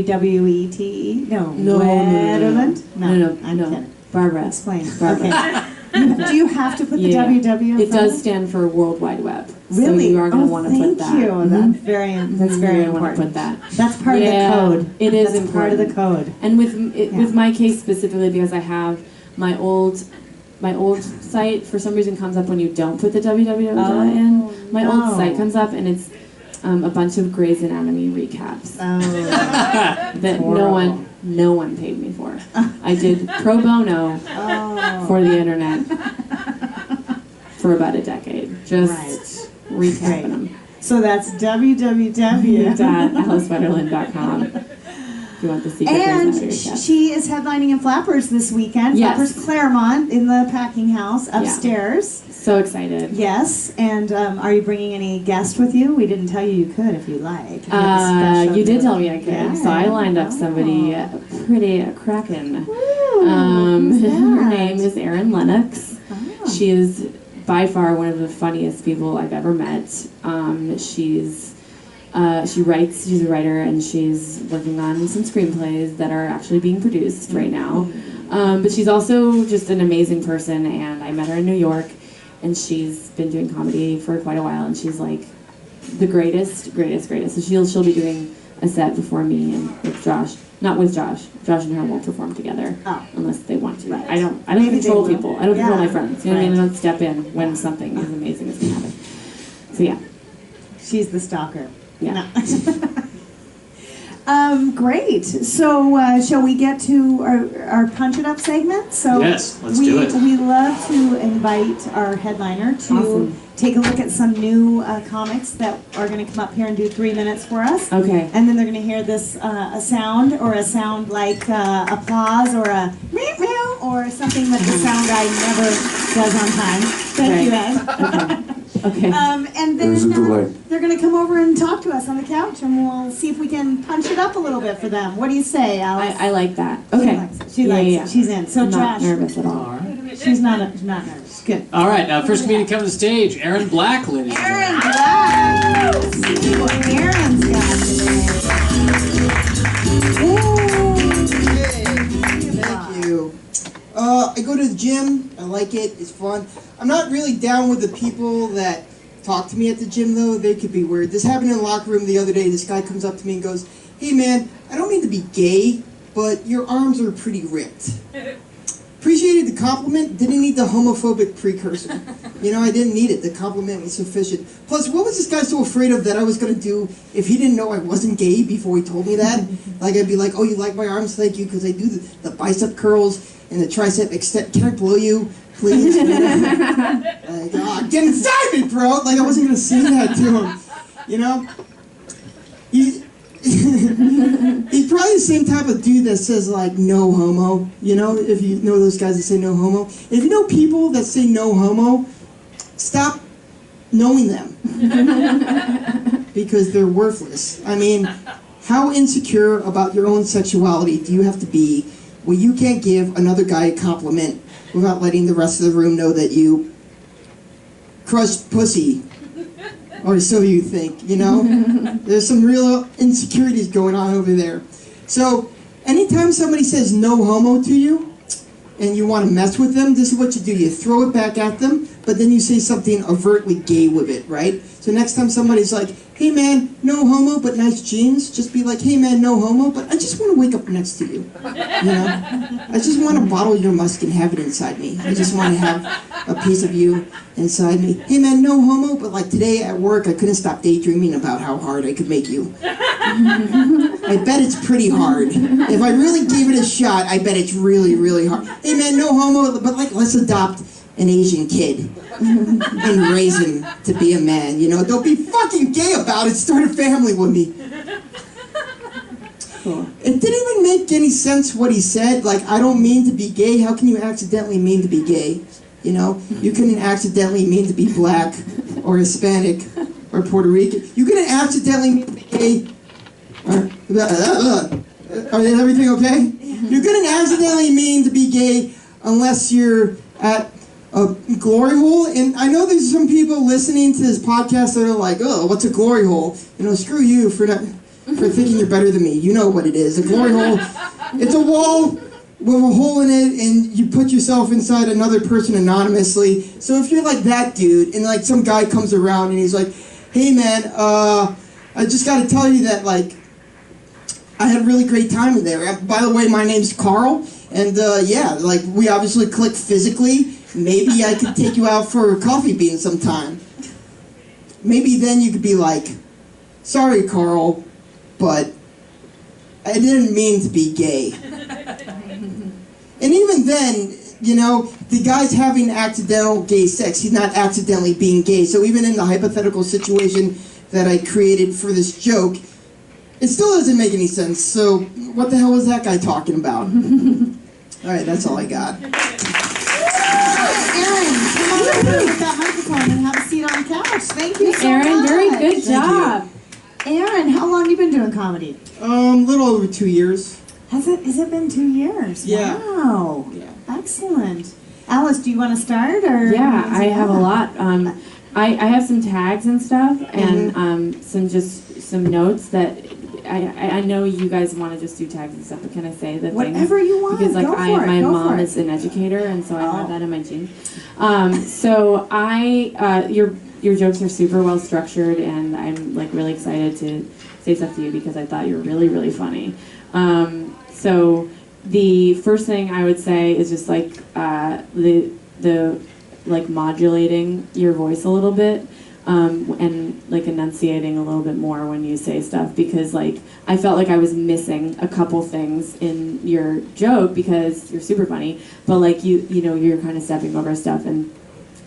WWWETE? No. No, Wetterlund? No. I'm kidding. Barbara. Explain. Barbara. Okay. Do you have to put the Yeah. WW? It does stand for World Wide Web. Really? So you are going to want to put that. Thank you. Mhm. That's very You're important. gonna want to put that. That's part of the code. It is That's part of the code. And with my case specifically, because I have my old site for some reason comes up when you don't put the www in. My old site comes up and it's a bunch of Grey's Anatomy recaps Oh. that no one paid me for. I did pro bono for the internet for about a decade, just recapping them. So that's www. AliceWetterlund.com. If you want the secret. And there's no secret. she is headlining in Flappers this weekend. Yes. Flappers Claremont in the packing house upstairs. So excited. Yes, and are you bringing any guests with you? We didn't tell you could if you like. You You did tell me I could, Yeah. so I lined up somebody pretty crackin'. Who's Her that? name is Erin Lennox. Oh. She is by far one of the funniest people I've ever met. She writes, she's a writer, and she's working on some screenplays that are actually being produced right now. But she's also just an amazing person, and I met her in New York, and she's been doing comedy for quite a while, and she's like the greatest. So she'll be doing a set before me and with Josh. Not with Josh. Josh and her won't perform together unless they want to. Right. I don't Maybe control they will. people. I don't control Yeah. my friends. You know what I mean? Right. I don't step in when something is amazing is gonna happen. So yeah. She's the stalker. Yeah. Great. So shall we get to our Punch It Up segment? So Yes, let's do it. We love to invite our headliner to Awesome. take a look at some new comics that are going to come up here and do 3 minutes for us. Okay. And then they're going to hear this a sound like applause or a meow meow or something that the sound guy never does on time. Thank you, Ed. Okay. And There's a then delay. they're going to come over and talk to us on the couch, and we'll see if we can punch it up a little bit for them. What do you say, Alice? I like that. Okay. She likes it. She's in. So I'm not Josh, nervous at all. All right. she's not nervous. Good. All right, first comedian coming to the stage, Aaron Black, ladies and Aaron gentlemen. Black. Let's see what Aaron's got today. Thank you. I go to the gym. I like it. It's fun. I'm not really down with the people that talk to me at the gym, though. They could be weird. This happened in the locker room the other day. This guy comes up to me and goes, "Hey, man, I don't mean to be gay, but your arms are pretty ripped." Appreciated the compliment. Didn't need the homophobic precursor. You know, I didn't need it. The compliment was sufficient. Plus, what was this guy so afraid of that I was going to do if he didn't know I wasn't gay before he told me that? Like, I'd be like, "Oh, you like my arms? Thank you," because I do the bicep curls and the tricep extend. Can I blow you, please? Like, oh, get inside me, bro. Like, I wasn't going to say that to him. You know? He's probably the same type of dude that says, like, no homo. You know, if you know those guys that say no homo. If you know people that say no homo, stop knowing them. Because they're worthless. I mean, how insecure about your own sexuality do you have to be where you can't give another guy a compliment without letting the rest of the room know that you crushed pussy? Or so you think, you know? There's some real insecurities going on over there. So, anytime somebody says no homo to you, and you want to mess with them, this is what you do. You throw it back at them, but then you say something overtly gay with it, right? So next time somebody's like, "Hey man, no homo, but nice jeans," just be like, "Hey man, no homo, but I just want to wake up next to you." You know? I just want to bottle your musk and have it inside me. I just want to have a piece of you inside me. "Hey man, no homo, but like today at work, I couldn't stop daydreaming about how hard I could make you." I bet it's pretty hard. If I really gave it a shot, I bet it's really, really hard. "Hey man, no homo, but like let's adopt an Asian kid and raise him to be a man, you know? Don't be fucking gay about it, start a family with me." Cool. It didn't even make any sense what he said. Like, I don't mean to be gay. How can you accidentally mean to be gay? You know? You couldn't accidentally mean to be black or Hispanic or Puerto Rican. You couldn't accidentally mean to be gay. Is everything okay? You couldn't accidentally mean to be gay unless you're at a glory hole. And I know there's some people listening to this podcast that are like, "Oh, what's a glory hole?" You know, screw you for thinking you're better than me. You know what it is. A glory hole, it's a wall with a hole in it, and you put yourself inside another person anonymously. So if you're like that dude, and like some guy comes around and he's like, "Hey man, I just gotta tell you that like, I had a really great time in there. By the way, my name's Carl, and yeah, like we obviously click physically. Maybe I could take you out for a coffee bean sometime." Maybe then you could be like, "Sorry, Carl, but I didn't mean to be gay." And even then, you know, the guy's having accidental gay sex. He's not accidentally being gay. So even in the hypothetical situation that I created for this joke, it still doesn't make any sense. So what the hell was that guy talking about? All right, that's all I got. Aaron, come on over with that microphone and have a seat on the couch. Thank you so Aaron, much. very good Thank job. Aaron, how long have you been doing comedy? Little over 2 years. Has it been 2 years? Yeah. Wow. Yeah. Excellent. Alice, do you want to start or? Yeah, I have a lot. I have some tags and stuff, and some notes that I know you guys want to just do tags and stuff, but can I say the Whatever things? you want. Because like Go for it. my Go mom for it. is an educator, and so I have Oh. that in my genes. So your jokes are super well structured, and I'm like really excited to say stuff to you because I thought you were really, really funny. So the first thing I would say is just like the like modulating your voice a little bit, and like enunciating a little bit more when you say stuff, because like I felt like I was missing a couple things in your joke because you're super funny, but like you know you're kind of stepping over stuff, and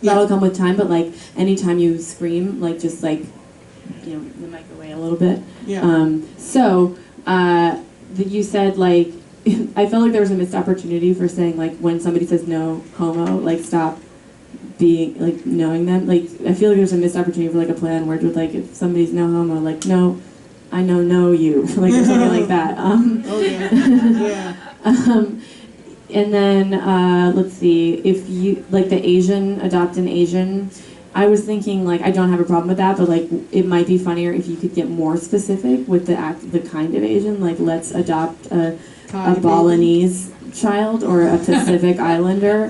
that'll come with time. But like anytime you scream, like just like the mic away a little bit. Yeah. You said like I felt like there was a missed opportunity for saying like when somebody says no homo, like stop being like knowing them. Like I feel like there's a missed opportunity for like a play on words with like if somebody's no homo, like no, I know you, like or something like that. Oh yeah. Yeah. And then let's see, if you like the Asian, adopt an Asian. I was thinking like I don't have a problem with that, but like it might be funnier if you could get more specific with the kind of Asian. Like let's adopt a Balinese child or a Pacific Islander.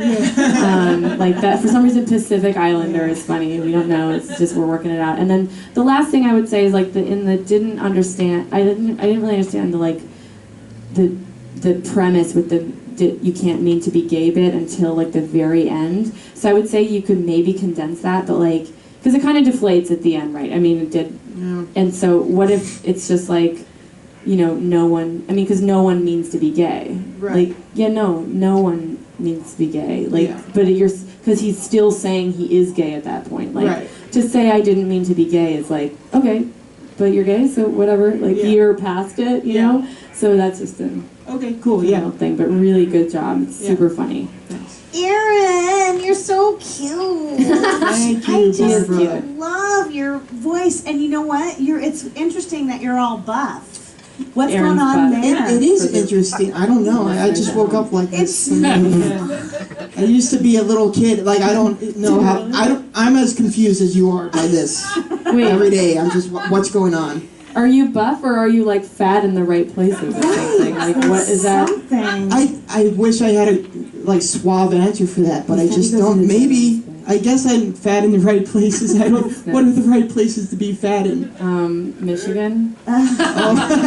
Like that. For some reason, Pacific Islander is funny. We don't know. It's just we're working it out. And then the last thing I would say is like I didn't really understand the premise with you can't mean to be gay bit until like the very end. So I would say you could maybe condense that, but like because it kind of deflates at the end, right? I mean, it did. Yeah. And so what if it's just like no one, I mean, because no one means to be gay. Right. Like, yeah, no one means to be gay. Like, Yeah. but because he's still saying he is gay at that point. Like, Right. to say I didn't mean to be gay is like, okay, but you're gay, so whatever. Like, Yeah. you're past it, you Yeah. know? So that's just a Okay. Cool. little Yeah. thing, but really good job. It's Yeah. super funny. Thanks. Aaron, you're so cute. Thank I you, just Barbara. love your voice, and you know what? It's interesting that you're all buff. What's Aaron's going on buff. there? It is interesting. I don't know. I just woke up like this. I used to be a little kid. Like I don't know how. I'm as confused as you are by this. Wait, Every day, I'm just what's going on. are you buff or are you like fat in the right places or something? Like, what is that? Something. I wish I had a like suave answer for that, but I just don't. Maybe I guess I'm fat in the right places. I don't. What are the right places to be fat in? Michigan?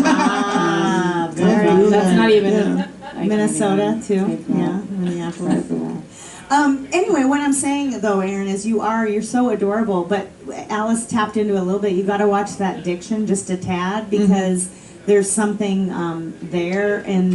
Ah, very Oh, good. That's not even Yeah. I can't Minnesota even too. think that. Yeah, Minneapolis. Right, yeah. Anyway, what I'm saying though, Aaron, is you're so adorable. But Alice tapped into a little bit. You got to watch that diction just a tad because there's something there, and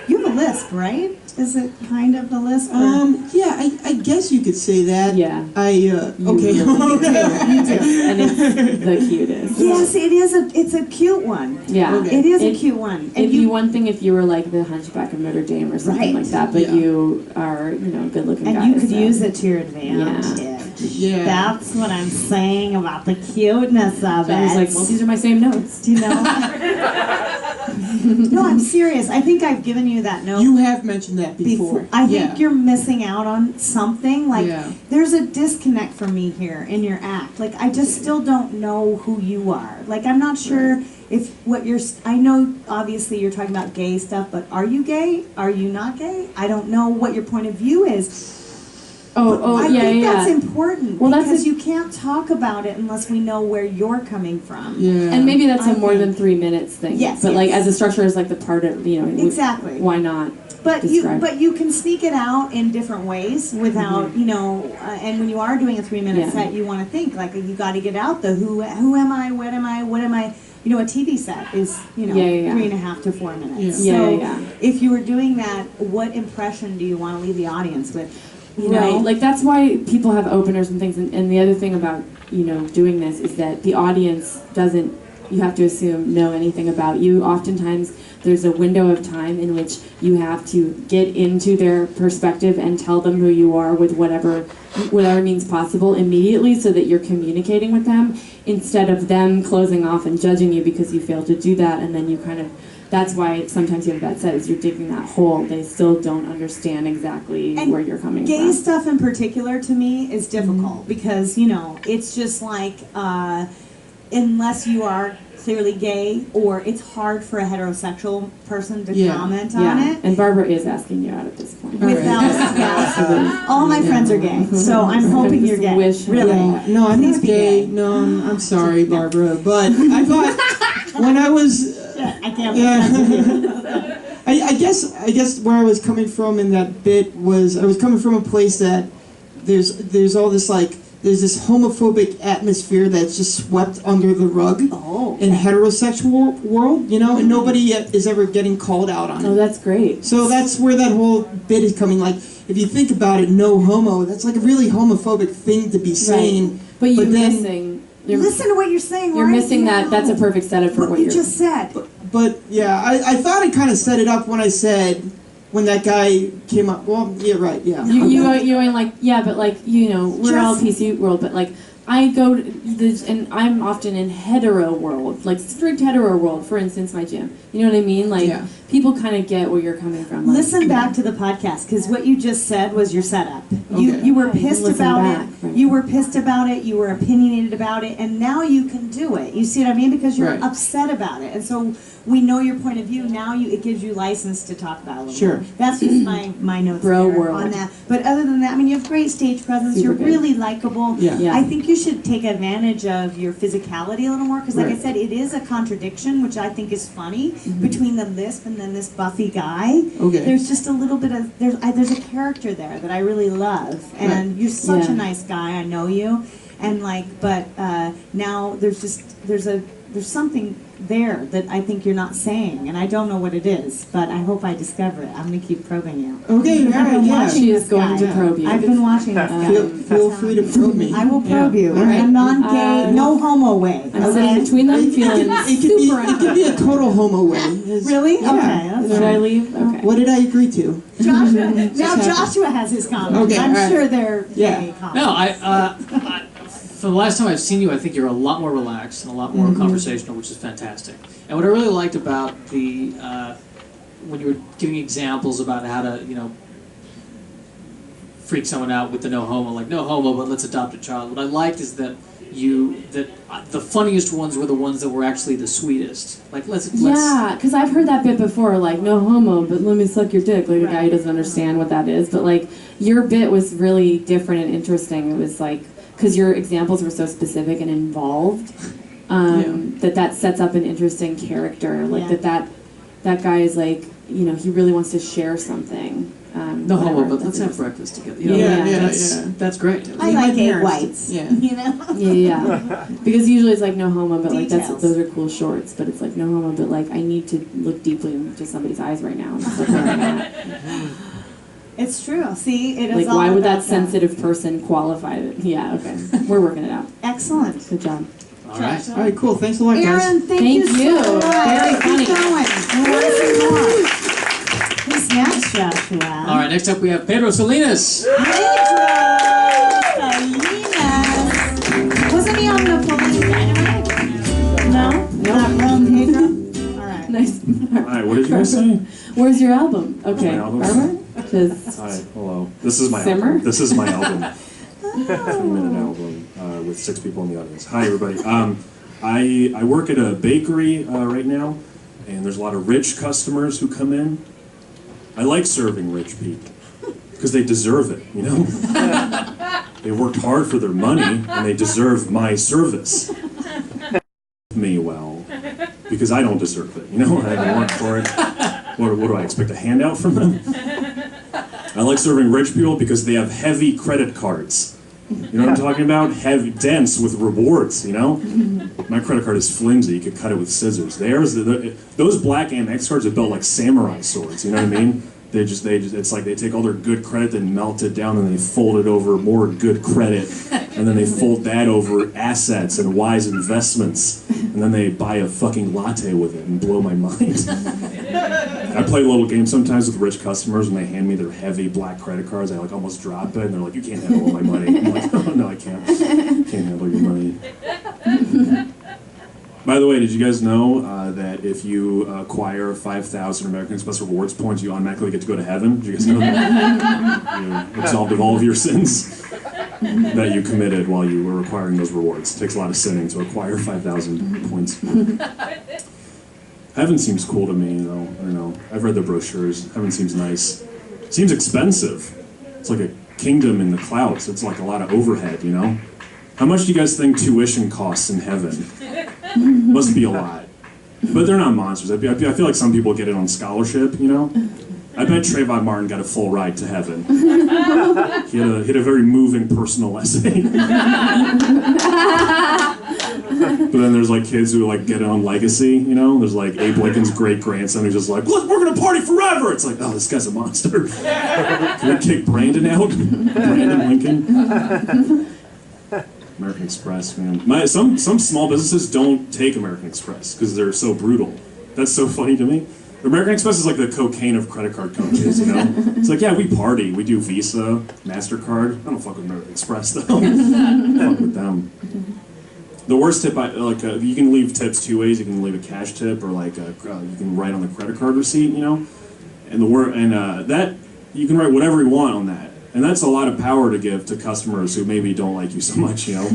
you have a lisp, right? Is it kind of the lisp? Or? Yeah, I guess you could say that. Yeah. Okay. really do. And it's the cutest. Yes, it is. It's a cute one. Yeah. Okay. It is a cute one. It'd be one thing if you were like the Hunchback of Notre Dame or something Right. like that, but Yeah. you are, good looking guy. And you could so. use it to your advantage. Yeah. That's what I'm saying about the cuteness of So I was it. like, well, these are my same notes. Do you know? No, I'm serious. I think I've given you that note You have mentioned that before. I think Yeah. you're missing out on something. Like, Yeah. there's a disconnect for me here in your act. Like, I just still don't know who you are. Like, I'm not sure if what you're. I know, obviously, you're talking about gay stuff, but are you gay? Are you not gay? I don't know what your point of view is. I think that's important Well, because you can't talk about it unless we know where you're coming from. Yeah. And maybe that's I a more than think- 3 minutes thing. Yes, But like yes. as a structure is like the part of Exactly. Why not? But describe. you can sneak it out in different ways without and when you are doing a 3-minute Yeah. set, you want to think like you got to get out the who am I, what am I, what am I. You know, a TV set is 3.5 to 4 minutes. Yeah. So Yeah. if you were doing that, what impression do you want to leave the audience with? You Right, know? like that's why people have openers and things. And the other thing about doing this is that the audience doesn't you have to assume know anything about you. Oftentimes there's a window of time in which you have to get into their perspective and tell them who you are with whatever means possible immediately, so that you're communicating with them instead of them closing off and judging you because you failed to do that, and then you kind of, that's why sometimes you have that set, is you're digging that hole. They still don't understand exactly And where you're coming gay from. stuff in particular to me is difficult because, you know, it's just like, unless you are clearly gay, or it's hard for a heterosexual person to comment on Yeah, it. and Barbara is asking you out at this point. Without, yeah. All my friends are gay, so I'm hoping you're gay. Wish- Really. Yeah. No, I'm Please not be gay. gay. No, I'm sorry, Barbara. But I thought when I was, I can't I guess where I was coming from in that bit was I was coming from a place that there's all this like there's this homophobic atmosphere that's just swept under the rug Oh. in heterosexual world, you know, and nobody yet is ever getting called out on Oh, it. that's great. So that's where that whole bit is coming. Like, if you think about it, no homo, that's like a really homophobic thing to be saying. But you're then- missing. You're, Listen to what you're saying, you're right? missing that. That's a perfect setup for What what you you're. just said. But yeah, I thought I kind of set it up when I said, when that guy came up, well, yeah, right, yeah. You ain't like, yeah, but like, you know, we're all PC world, but like, I go to this, and I'm often in hetero world, like strict hetero world, for instance, my gym. You know what I mean? Like, Yeah. people kind of get where you're coming from. Like, Listen back to the podcast, because what you just said was your setup. You Okay. you were Yeah, you can pissed listen about back, it. right. You were pissed about it. You were opinionated about it, and now you can do it. You see what I mean? Because you're Right. upset about it, and so we know your point of view. Now it gives you license to talk about it a little Sure. more. That's just my notes Bro there world. on that. But other than that, I mean, you have great stage presence. Super You're good. really likable. Yeah. Yeah. I think you should take advantage of your physicality a little more, because like I Right. said, it is a contradiction, which I think is funny, between the lisp and then this buffy guy. Okay. There's just a little bit of there's a character there that I really love, and you're such Yeah. a nice guy. I know you, and like, but now there's something there that I think you're not saying, and I don't know what it is, but I hope I discover it. I'm gonna keep probing you. Okay, I've alright, been yeah. watching She this is going guy. to probe you. I've been watching this guy. Feel free to probe me. I will probe you All in right. a non-gay, no homo way. I'm sitting between them, feeling It super could be a total homo way. It's- Really? Yeah. Okay. That's Should I fine. leave? Okay. What did I agree to? Joshua. Now happy. Joshua has his comments. Okay, I'm all right. sure they're Yeah. gay comments. No, for the last time I've seen you, I think you're a lot more relaxed and a lot more conversational, which is fantastic. And what I really liked about the when you were giving examples about how to, you know, freak someone out with the no homo, like no homo, but let's adopt a child. What I liked is that the funniest ones were the ones that were actually the sweetest. Like let's Yeah, because I've heard that bit before, like, no homo, but let me suck your dick. Like, a guy who doesn't understand what that is. But, like, your bit was really different and interesting. It was, like, because your examples were so specific and involved, that sets up an interesting character. Like, Yeah. that guy is, like, you know, he really wants to share something. no homo, whatever. but let's have breakfast together. You know, Yeah, that's great. I My like egg parents. whites. Yeah. You know? Yeah. Because usually it's like no homo, but like Details. those are cool shorts. But it's like no homo, but like I need to look deeply into somebody's eyes right now. And stuff like that. It's true. See, it is Like all why would about that sensitive person qualify it? Yeah. Okay. We're working it out. Excellent. Good job. All right. All right, cool. Thanks a lot, guys. Aaron, thank Thank you you. so much. Very funny. Keep going. I want to see more. Who's next, Joshua? All right. Next up, we have Pedro Salinas. Pedro Salinas. Wasn't he on Napoleon Dynamite? No? Not Ron Pedro? All right. Nice. Hi, what did you guys say? Where's your album? Okay. My album? Barbara? Just Hi, hello. This is my Simmer? album. This is my album. 3-minute album with 6 people in the audience. Hi, everybody. I work at a bakery right now, and there's a lot of rich customers who come in. I like serving rich people because they deserve it, you know? They worked hard for their money, and they deserve my service. Me well, because I don't deserve it, you know? I haven't worked for it. What do I expect, a handout from them? I like serving rich people because they have heavy credit cards. You know what I'm talking about? Heavy, dense with rewards, you know? My credit card is flimsy, you could cut it with scissors. Those black Amex cards are built like samurai swords, you know what I mean? They just, it's like they take all their good credit, then melt it down, and they fold it over more good credit, and then they fold that over assets and wise investments, and and then they buy a fucking latte with it and blow my mind. I play a little game sometimes with rich customers when they hand me their heavy black credit cards. I like almost drop it, and they're like, "You can't handle all my money." I'm like, "Oh no, I can't. Can't handle your money." By the way, did you guys know that if you acquire 5,000 American Express rewards points, you automatically get to go to heaven? Did you guys know that? You're absolved of all of your sins that you committed while you were acquiring those rewards. It takes a lot of sinning to acquire 5,000 points. Heaven seems cool to me, though. I don't know. I've read the brochures. Heaven seems nice. Seems expensive. It's like a kingdom in the clouds. It's like a lot of overhead, you know? How much do you guys think tuition costs in heaven? Must be a lot. But they're not monsters. I feel like some people get it on scholarship, you know? I bet Trayvon Martin got a full ride to heaven. He had a very moving personal essay. But then there's like kids who like get it on legacy, you know? There's like Abe Lincoln's great-grandson who's just like, "Look, we're gonna party forever!" It's like, oh, this guy's a monster. Can we kick Brandon out? Brandon Lincoln? American Express, man. Some small businesses don't take American Express because they're so brutal. That's so funny to me. American Express is like the cocaine of credit card companies, you know? It's like, yeah, we party. We do Visa, MasterCard. I don't fuck with American Express, though. I fuck with them. The worst tip, you can leave tips two ways. You can leave a cash tip, or like you can write on the credit card receipt, you know? And that, you can write whatever you want on that. And that's a lot of power to give to customers who maybe don't like you so much, you know?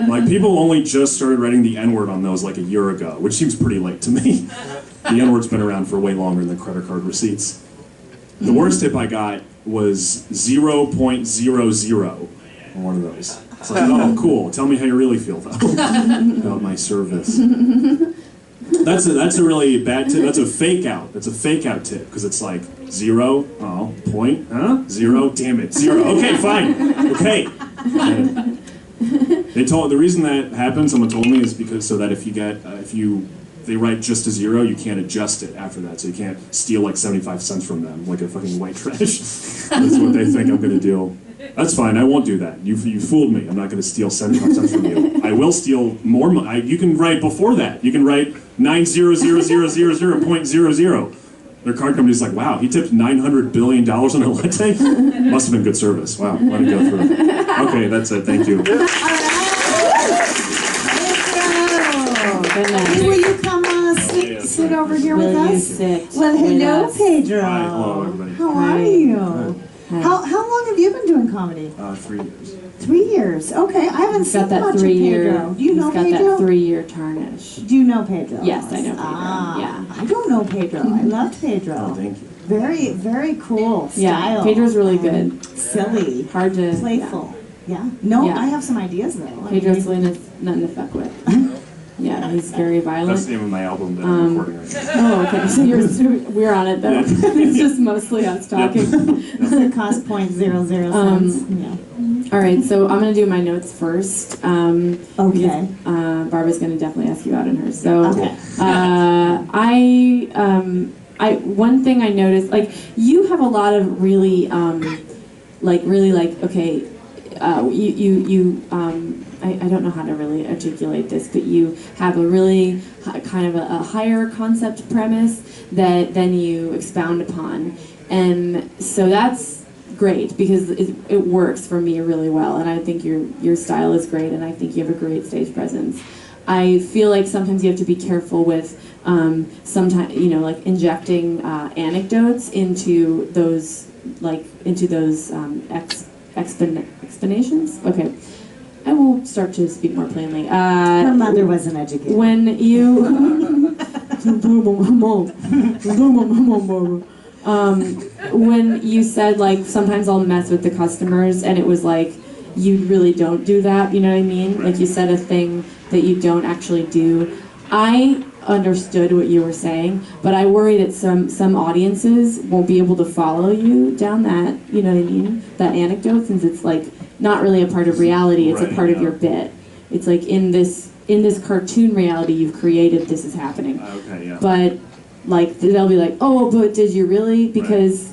Like, people only just started writing the N-word on those like a year ago, which seems pretty late to me. The N-word's been around for way longer than credit card receipts. The worst tip I got was 0.00 on one of those. It's like, oh, cool, tell me how you really feel, though, about my service. That's a really bad tip. That's a fake out. That's a fake out tip, because it's like 0, oh, point, huh? 0, damn it, 0. Okay, fine. Okay. The reason that happens, someone told me, is because so that if they write just a 0, you can't adjust it after that. So you can't steal like 75 cents from them, like a fucking white trash. That's what they think I'm gonna do. That's fine, I won't do that. You fooled me. I'm not gonna steal 75 cents from you. I will steal more money. You can write before that. You can write 9000000.00. Their card company's like, wow, he tipped $900 billion on a latte? Must have been good service. Wow, let it go through. Okay, that's it, thank you. Hey, will you come sit over here with us? Well, hello, Pedro. Hi, hello, everybody. How are you? How long have you been doing comedy? 3 years. 3 years. Okay, I haven't seen Got much that of 3-year. Pedro. Do you know He's got Pedro? that 3-year tarnish. Do you know Pedro? Yes, I know Pedro. Yeah. I don't know Pedro. I loved Pedro. Oh, thank you. Very, very cool style. Yeah, Pedro's really good. Silly. Hard to Playful. Yeah. No, Yeah. I have some ideas though. Pedro Salinas, nothing to fuck with. Yeah, he's very violent. That's the name of my album that I'm recording right now. Oh, okay. So we're on it though. Yeah. It's just mostly us talking. It costs 0.00 cents. Yeah. All right, so I'm gonna do my notes first. Okay. Because, Barbara's gonna definitely ask you out in hers. So, Okay. one thing I noticed, like, you have a lot of really, okay, I don't know how to really articulate this, but you have a really kind of a higher concept premise that then you expound upon. And so that's great because it works for me really well. And I think your style is great, and I think you have a great stage presence. I feel like sometimes you have to be careful with sometimes, like injecting anecdotes into those explanations. Okay. I will start to speak more plainly. Her mother was an educator. When you when you said like sometimes I'll mess with the customers, and it was like you really don't do that, you know what I mean? Like you said a thing that you don't actually do. I understood what you were saying, but I worry that some audiences won't be able to follow you down that, you know what I mean? That anecdote, since it's like not really a part of reality, it's a part of your bit. It's like in this cartoon reality you've created, this is happening. Okay, yeah. But like they'll be like, oh, but did you really? Because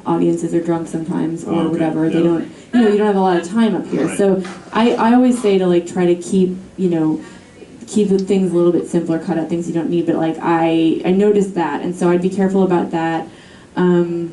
audiences are drunk sometimes or whatever. Yeah. They don't, you don't have a lot of time up here. Right. So I always say to like try to keep keep the things a little bit simpler, cut out things you don't need. But like I noticed that, and so I'd be careful about that. I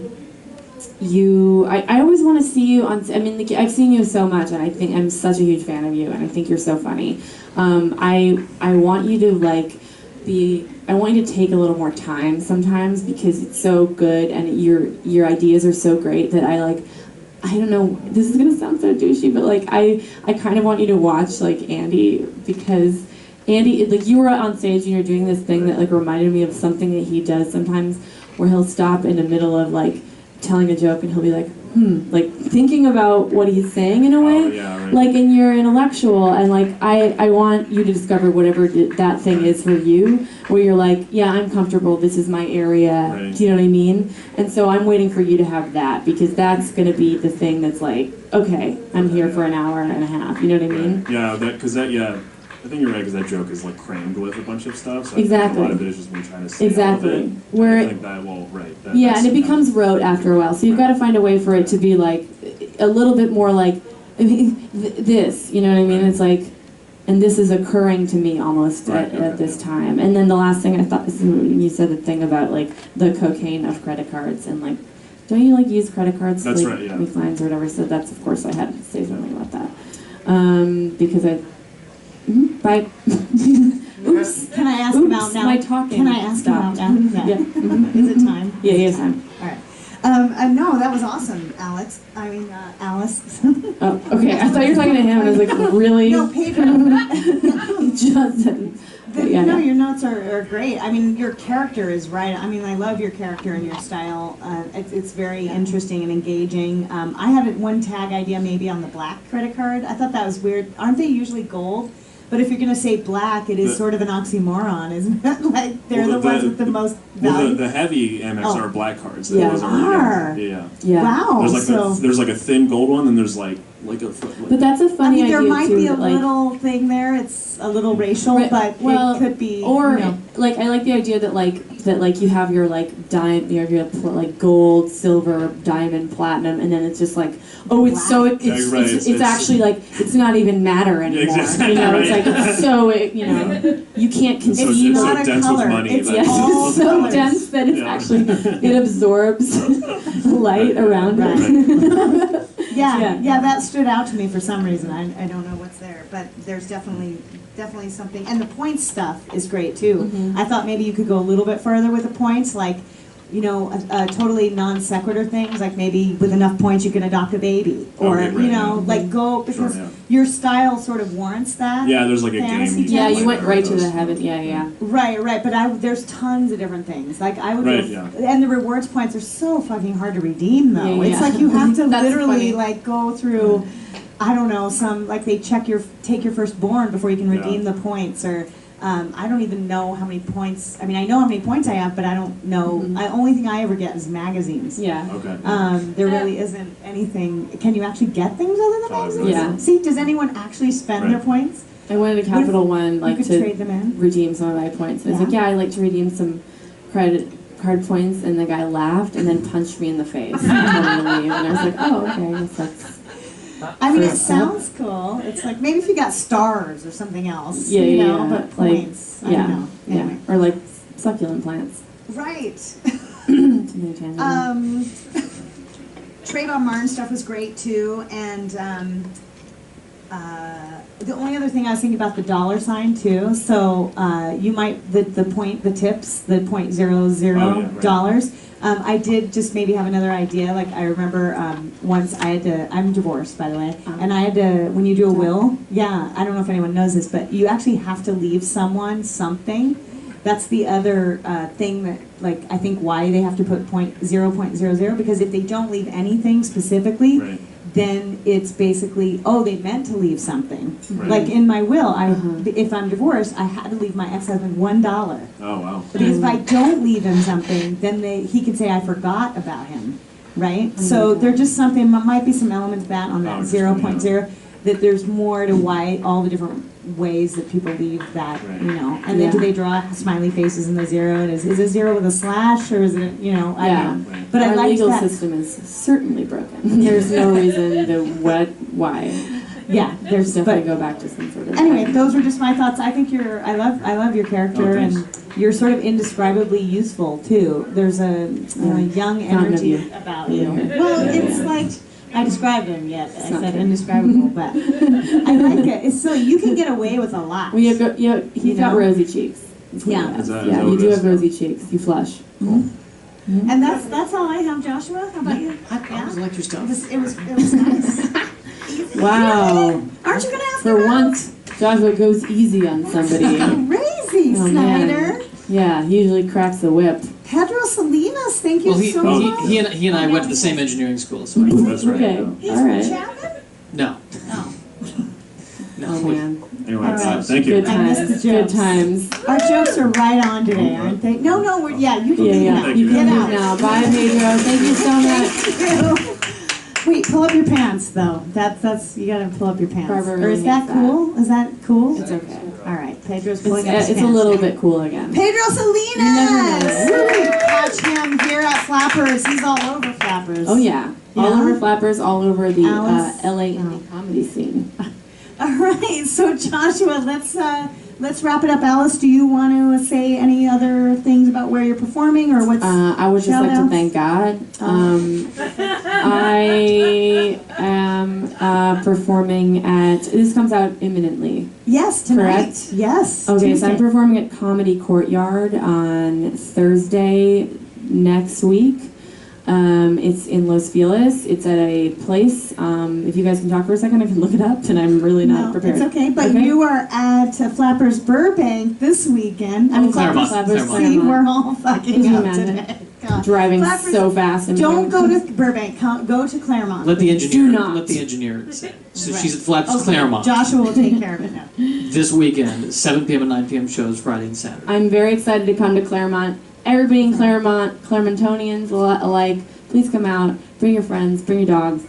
always want to see you on. I mean, I've seen you so much, and I think I'm such a huge fan of you, and I think you're so funny. I want you to like be. I want you to take a little more time sometimes because it's so good, and your ideas are so great that I don't know. This is gonna sound so douchey, but like I kind of want you to watch like Andy because Andy, like you were on stage and you're doing this thing that like reminded me of something that he does sometimes, where he'll stop in the middle of like telling a joke and he'll be like, like thinking about what he's saying in a way. Oh, yeah, right. Like, and you're intellectual, and like I want you to discover whatever that thing is for you, where you're like, yeah, I'm comfortable, this is my area. Right. Do you know what I mean? And so I'm waiting for you to have that, because that's going to be the thing that's like, okay, I'm here for an hour and a half. You know what I mean? Yeah, I think you're right, because that joke is like crammed with a bunch of stuff. So Exactly. I think a lot of it is just me trying to say Exactly. all of it. Where I think that will, right. Yeah, and it becomes rote after a while. So you've got to find a way for it to be like a little bit more like this. You know what I mean? It's like, and this is occurring to me almost at this time. And then the last thing I thought is when you said the thing about like the cocaine of credit cards and like, don't you like use credit cards That's to like, right, yeah. make lines or whatever? So that's of course I had to say something about that because I. Bye. Oops. Can I ask him out now? My talking. Can I ask him out now? Yeah. Is it time? Yeah, he has time. All right. No, that was awesome, Alex. I mean, Alice. Oh, okay. I thought you were talking to him, and I was like, really? No, Pedro. Justin. No, your notes are great. I mean, your character is right. I mean, I love your character and your style. It's very interesting and engaging. I had one tag idea maybe on the black credit card. I thought that was weird. Aren't they usually gold? But if you're going to say black, it is sort of an oxymoron, isn't it? Like, they're the ones with the most value. Well, the heavy Amex are black cards. Yeah. Those Are. Yeah. Wow. There's like a thin gold one, and there's like a. But that's a funny idea. I mean, there might too, be a that, like, little thing there. It's a little racial, but it could be. Or you know. like, I like the idea that you have your like your like gold, silver, diamond, platinum, and then it's just like, oh, it's so it's actually like it's not even matter anymore. Exactly. You know, Right. it's like it's so you know you can't conceive. It's not so a dense color. with money. It's that all It's so colors. dense that it's actually it absorbs light around it. Yeah, that stood out to me for some reason. I don't know what's there, but there's definitely something. And the points stuff is great too. Mm-hmm. I thought maybe you could go a little bit further with the points, like, you know, totally non sequitur things, like maybe with enough points you can adopt a baby, or Okay, right, you know, yeah. like go because Sure, yeah. your style sort of warrants that. Yeah, there's like a Fantasy game. Yeah, Yes. you went right to the heaven. Yeah. Right, but there's tons of different things. Like I would, Right, go, yeah. and the rewards points are so fucking hard to redeem though. Yeah, It's yeah. like you have to That's literally funny. like go through, I don't know, like they take your firstborn before you can redeem Yeah. the points, or I don't even know how many points. I mean, I know how many points I have, but I don't know. The only thing I ever get is magazines. Yeah. Okay. There really isn't anything. Can you actually get things other than Oh, magazines? really? Yeah. See, does anyone actually spend their Right. points? I went to Capital One You like could to trade them in. redeem some of my points. And I was like, Yeah. yeah, I like to redeem some card points, and the guy laughed and then punched me in the face and told me to leave. And I was like, oh, okay, I guess that's I mean, it First sounds cool. It's like maybe if you got stars or something else, Yeah, you yeah, know, yeah. but Like, points. I don't know. Anyway. Or like succulent plants. Right. Too many tangents. Trayvon Martin stuff was great too, and the only other thing I was thinking about the dollar sign too. So you might the tips, the $0.00 dollars. I did just maybe have another idea. Like I remember once I'm divorced, by the way, and I had to, when you do a will, I don't know if anyone knows this, but you actually have to leave someone something. That's the other thing that, like, I think why they have to put $0.00, because if they don't leave anything specifically, Right. then it's basically, oh, they meant to leave something. Right. Like in my will, if I'm divorced, I had to leave my ex-husband $1. Oh wow. Because if I don't leave him something, then he can say I forgot about him, right? So there just something, might be some elements of that on that Oh, 0.0, that there's more to why all the different ways that people leave that, Right. you know. And then do they draw smiley faces in the zero? And is a zero with a slash, or is it, you know, I don't know. Right. But I Our like legal that. system is certainly broken. There's no reason to why. Yeah, there's Definitely go back to some sort of. anyway, those were just my thoughts. I think I love your character, Oh, and thanks. you're sort of indescribably useful too. There's a young Fountain of energy youth. about you. Yeah. Well, it's like I described him yet. I said indescribable, but I like it. It's so you can get away with a lot. Well, he's got know? rosy cheeks. That's what Yeah. he has. Is that Yeah, what you it do is? have rosy cheeks. You flush. And that's all I have, Joshua. How about you? I always liked your It stuff. was nice. Wow. Aren't you gonna ask For me once, Joshua goes easy on somebody. Crazy, Oh, Snyder. man. Yeah, he usually cracks the whip. Pedro Salinas, thank you Well, so much. he and I went to the same engineering school, so I know That's right. Okay, He's all from right. Chapman? no. Oh. No. Oh man, Anyway, All right. thank you. good I missed times. the Good jokes. times. Our jokes are right on today, aren't they? No, you can Yeah, leave yeah. now. Thank You you. can Get move out. now. Bye, Pedro. Thank you so much. Wait, pull up your pants though. That's you gotta pull up your pants. Barbara Or really is that hates that. cool? Is that cool? It's okay. All right, Pedro's pulling up It's, his it's a pants. little bit cool again. Pedro Salinas! You never know. Catch him here at Flappers. He's all over Flappers. Oh yeah, all Yeah? over Flappers, all over the Alice? LA indie comedy scene. All right, so Joshua, let's wrap it up. Alice, do you want to say any other things about where you're performing or what's? I would just like to Shout-outs? thank God. I am performing at. This comes out imminently. Yes, tonight. Correct? Yes. Okay, so I'm Tuesday. performing at Comedy Courtyard on Thursday next week. It's in Los Feliz. It's at a place. If you guys can talk for a second, I can look it up, and I'm really not No, prepared. it's okay, but Okay. you are at Flappers Burbank this weekend. I mean, Claremont, Flappers, Claremont. see, we're all fucking Can you up imagine? today. God. Driving Flappers- so fast. And Don't go to Burbank. Go to Claremont. Let the engineer. Do not. Let the engineer say. So Right. she's at Flaps Okay, Claremont Joshua will take care of it now. this weekend, 7 p.m. and 9 p.m. shows Friday and Saturday. I'm very excited to come to Claremont. Everybody in Claremont, Claremontonians alike, please come out. Bring your friends. Bring your dogs.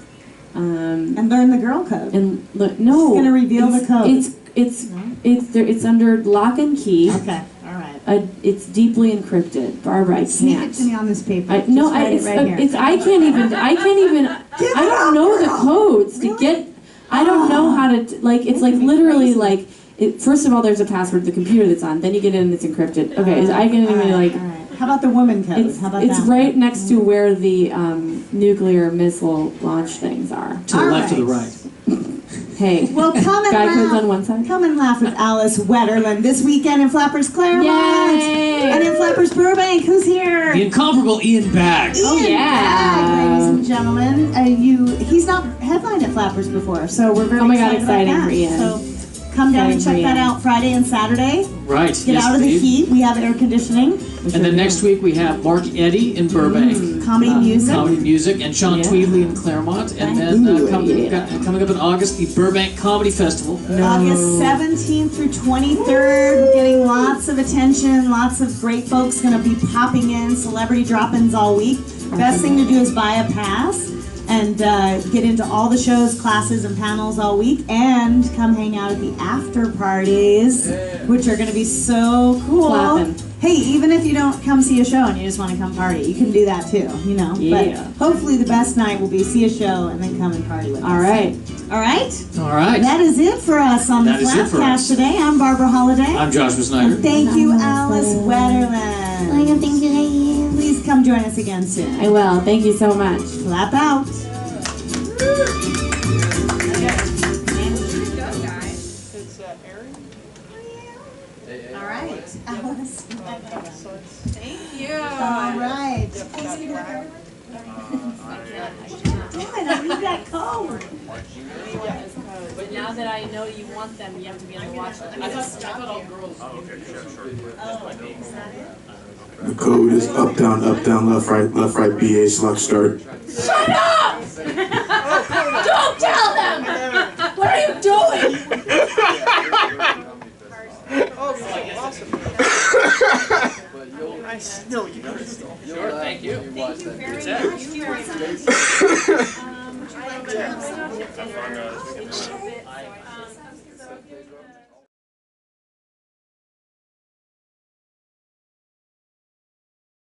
And learn the girl code. And look, no. She's gonna reveal the code. It's under lock and key. Okay, all right. It's deeply encrypted. Barbara, I Sneak it can't. to me on this paper. I Just write it it's right here. it's I can't even I don't know the codes to Really? get. I don't know how to like. It's like literally like. First of all, there's a password to the computer that's on. Then you get in, and it's encrypted. Okay, I can even All right, like. all right. How about the woman code? It's How about it's that? right next to where the nuclear missile launch things are. To the All left, to the right. right. Hey, Well, come and guy codes on laugh. one side. Come and laugh with Alice Wetterlund this weekend in Flappers Claremont. Yay! And in Flappers Burbank. Who's here? The incomparable Ian Bagg. Oh, Ian yeah. Bagg, ladies and gentlemen. He's not headlined at Flappers before, so we're very Oh my God, excited exciting about for that. Ian. So come down and check Exciting for that Ian. out Friday and Saturday. Right. Get yes, out of the indeed. heat. We have air conditioning. And then next week we have Mark Eddy in Burbank. Comedy music. Comedy music, and Sean Yeah. Tweedley in Claremont. And then coming up in August, the Burbank Comedy Festival. August 17th through 23rd, getting lots of attention, lots of great folks going to be popping in, celebrity drop-ins all week. Best thing to do is buy a pass and get into all the shows, classes, and panels all week, and come hang out at the after parties, which are going to be so cool. Clapping. Hey, even if you don't come see a show and you just want to come party, you can do that too, you know. Yeah. But hopefully the best night will be see a show and then come and party with us. All right. All right? All right. That is it for us on That the is it for FlappCast us. today. I'm Barbara Holliday. I'm Joshua Snyder. Thank you, Alice Wetterlund. Thank you. Please come join us again soon. I will. Thank you so much. Flap out. All right, Alice. Thank you. All right. Please give me the camera. Damn it, I need that code. But now that I know you want them, you have to be on the watch list. The code is up, down, left, right, BA, select, start. Shut up! Don't tell them! What are you doing? Sure, thank you. Thank you very much. You were so- Would you like to